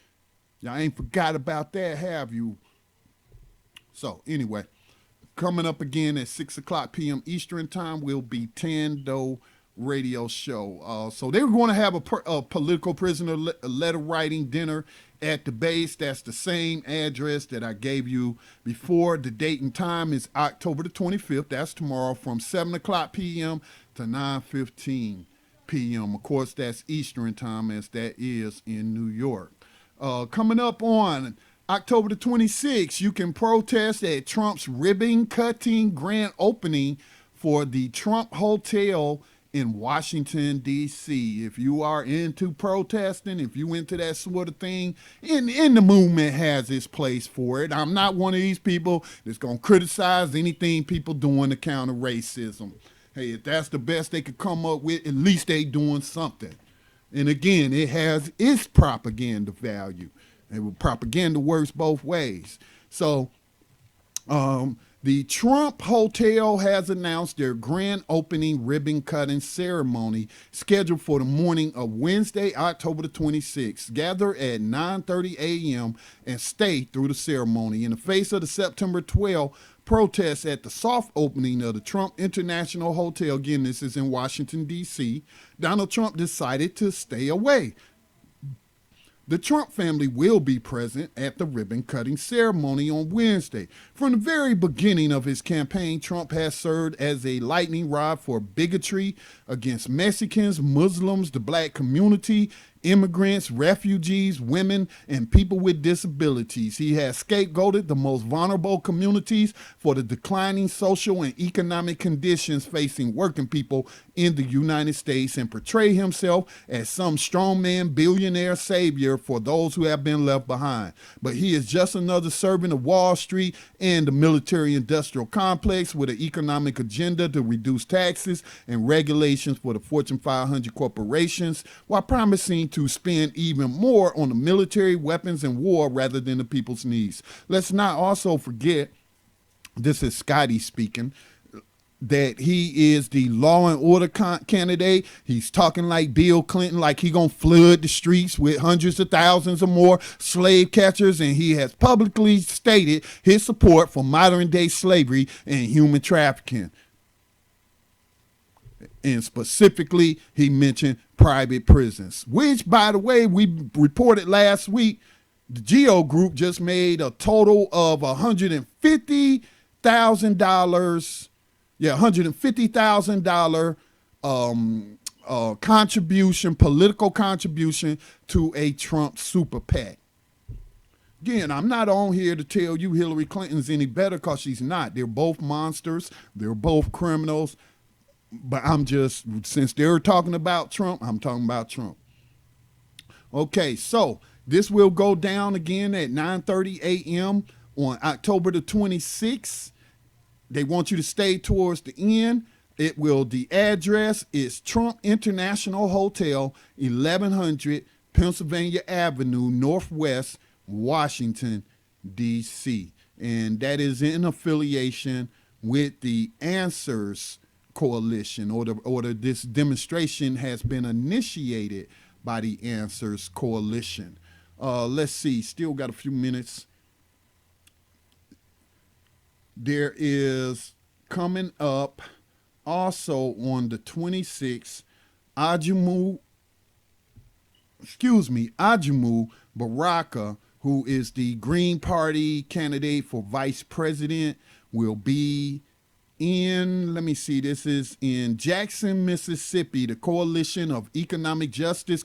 Y'all ain't forgot about that, have you? So anyway, coming up again at 6 o'clock p.m. Eastern time will be Tando Radio Show. So they were going to have a political prisoner letter writing dinner at the base. That's the same address that I gave you before. The date and time is October the 25th. That's tomorrow from 7 o'clock p.m. to 9:15 p.m. Of course, that's Eastern time as that is in New York. Coming up on October the 26th, you can protest at Trump's ribbon-cutting grand opening for the Trump Hotel in Washington, D.C. If you are into protesting, if you into that sort of thing, and the movement has its place for it. I'm not one of these people that's going to criticize anything people doing to counter racism. Hey, if that's the best they could come up with, at least they doing something. And again, it has its propaganda value. And propaganda works both ways. So, the Trump Hotel has announced their grand opening ribbon cutting ceremony scheduled for the morning of Wednesday, October the 26th. Gather at 9:30 a.m. and stay through the ceremony. In the face of the September 12th protests at the soft opening of the Trump International Hotel, again, this is in Washington, D.C., Donald Trump decided to stay away. The Trump family will be present at the ribbon-cutting ceremony on Wednesday. From the very beginning of his campaign, Trump has served as a lightning rod for bigotry against Mexicans, Muslims, the black community, immigrants, refugees, women, and people with disabilities. He has scapegoated the most vulnerable communities for the declining social and economic conditions facing working people in the United States and portrayed himself as some strongman billionaire savior for those who have been left behind. But he is just another servant of Wall Street and the military-industrial complex with an economic agenda to reduce taxes and regulations for the Fortune 500 corporations while promising to spend even more on the military, weapons, and war rather than the people's needs. Let's not also forget this is Scotty speaking, that he is the law and order candidate. He's talking like Bill Clinton, like he gonna flood the streets with hundreds of thousands or more slave catchers, and he has publicly stated his support for modern day slavery and human trafficking. And specifically, he mentioned private prisons, which, by the way, we reported last week, the GEO group just made a total of $150,000. Yeah, $150,000 contribution, political contribution to a Trump super PAC. Again, I'm not on here to tell you Hillary Clinton's any better, because she's not. They're both monsters. They're both criminals. But I'm just, since they're talking about Trump, I'm talking about Trump. Okay, so this will go down again at 9:30 a.m. on October the 26th. They want you to stay towards the end. The address is Trump International Hotel, 1100 Pennsylvania Avenue, Northwest, Washington, D.C. And that is in affiliation with the Answers Coalition, or this demonstration has been initiated by the Answers Coalition. Let's see, still got a few minutes. There is coming up also on the 26th, Ajumu Baraka, who is the Green Party candidate for vice president, will be in, let me see, this is in Jackson, Mississippi. The Coalition of Economic Justice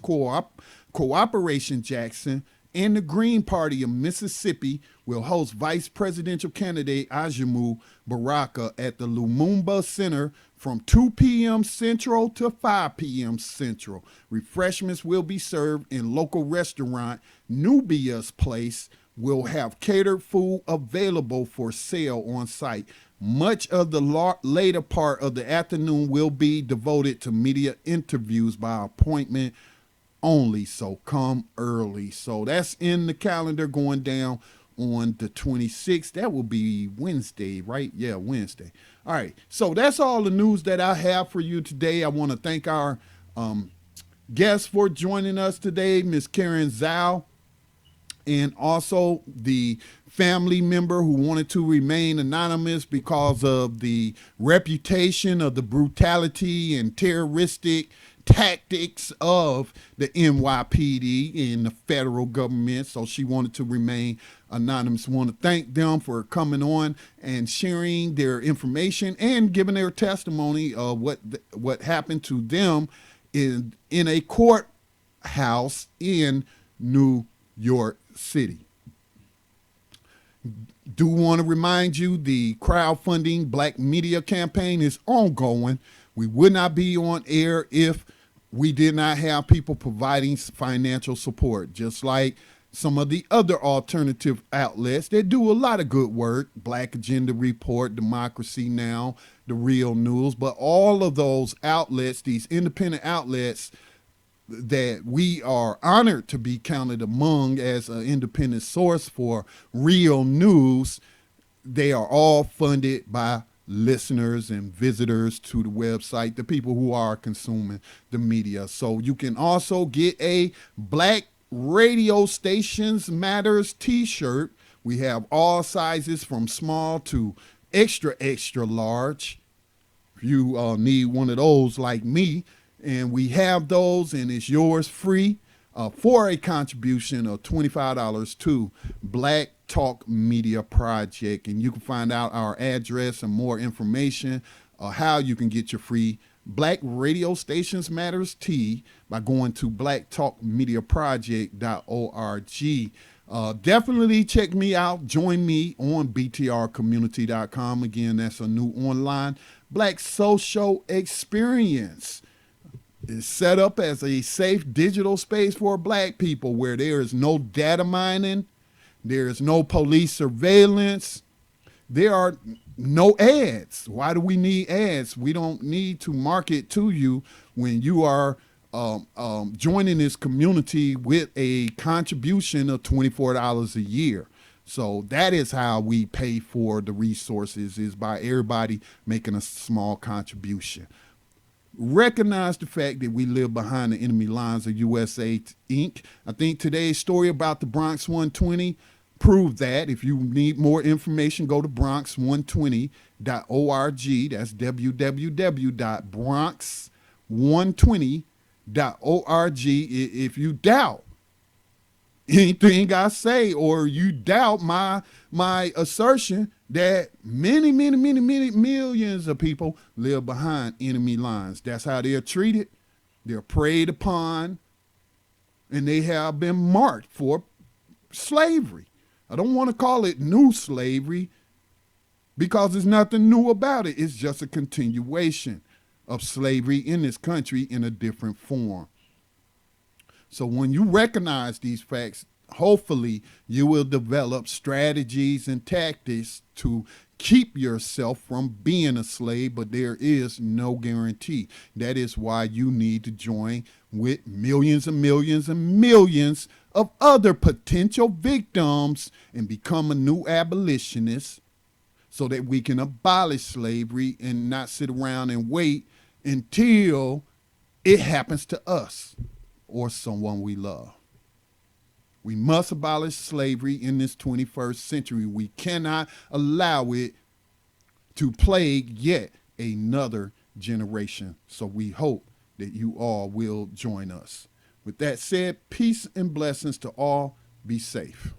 Cooperation Jackson and the Green Party of Mississippi will host vice presidential candidate Ajumu Baraka at the Lumumba Center from 2 p.m. Central to 5 p.m. Central. Refreshments will be served in local restaurant Nubia's Place. Will have catered food available for sale on site. Much of the later part of the afternoon will be devoted to media interviews by appointment only, so come early. So that's in the calendar, going down on the 26th. That will be Wednesday, right? Yeah, Wednesday. All right, so that's all the news that I have for you today. I want to thank our guests for joining us today, Miss Karen Zhou, and also the family member who wanted to remain anonymous because of the reputation of the brutality and terroristic tactics of the NYPD and the federal government. So she wanted to remain anonymous. Want to thank them for coming on and sharing their information and giving their testimony of what happened to them in a courthouse in New York City. Do want to remind you the crowdfunding Black Media campaign is ongoing. We would not be on air if we did not have people providing financial support, just like some of the other alternative outlets that do a lot of good work, Black Agenda Report, Democracy Now!, The Real News, but all of those outlets, these independent outlets that we are honored to be counted among as an independent source for real news, they are all funded by listeners and visitors to the website, the people who are consuming the media. So you can also get a Black Radio Stations Matters t-shirt. We have all sizes from small to extra, extra large. If you need one of those like me, and we have those, and it's yours free for a contribution of $25 to Black Talk Media Project. And you can find out our address and more information how you can get your free Black Radio Stations Matters tee by going to blacktalkmediaproject.org. Definitely check me out. Join me on btrcommunity.com. Again, that's a new online Black social experience. Is set up as a safe digital space for Black people where there is no data mining, there is no police surveillance, there are no ads. Why do we need ads? We don't need to market to you when you are joining this community with a contribution of $24 a year. So that is how we pay for the resources, is by everybody making a small contribution. Recognize the fact that we live behind the enemy lines of USA Inc. I think today's story about the Bronx 120 proved that. If you need more information, go to bronx120.org. That's www.bronx120.org. If you doubt anything I say, or you doubt my assertion that many millions of people live behind enemy lines. That's how they're treated. They're preyed upon, and they have been marked for slavery. I don't want to call it new slavery because there's nothing new about it. It's just a continuation of slavery in this country in a different form. So when you recognize these facts, hopefully you will develop strategies and tactics to keep yourself from being a slave, but there is no guarantee. That is why you need to join with millions and millions and millions of other potential victims and become a new abolitionist, so that we can abolish slavery and not sit around and wait until it happens to us or someone we love. We must abolish slavery in this 21st century. We cannot allow it to plague yet another generation. So we hope that you all will join us. With that said, peace and blessings to all. Be safe.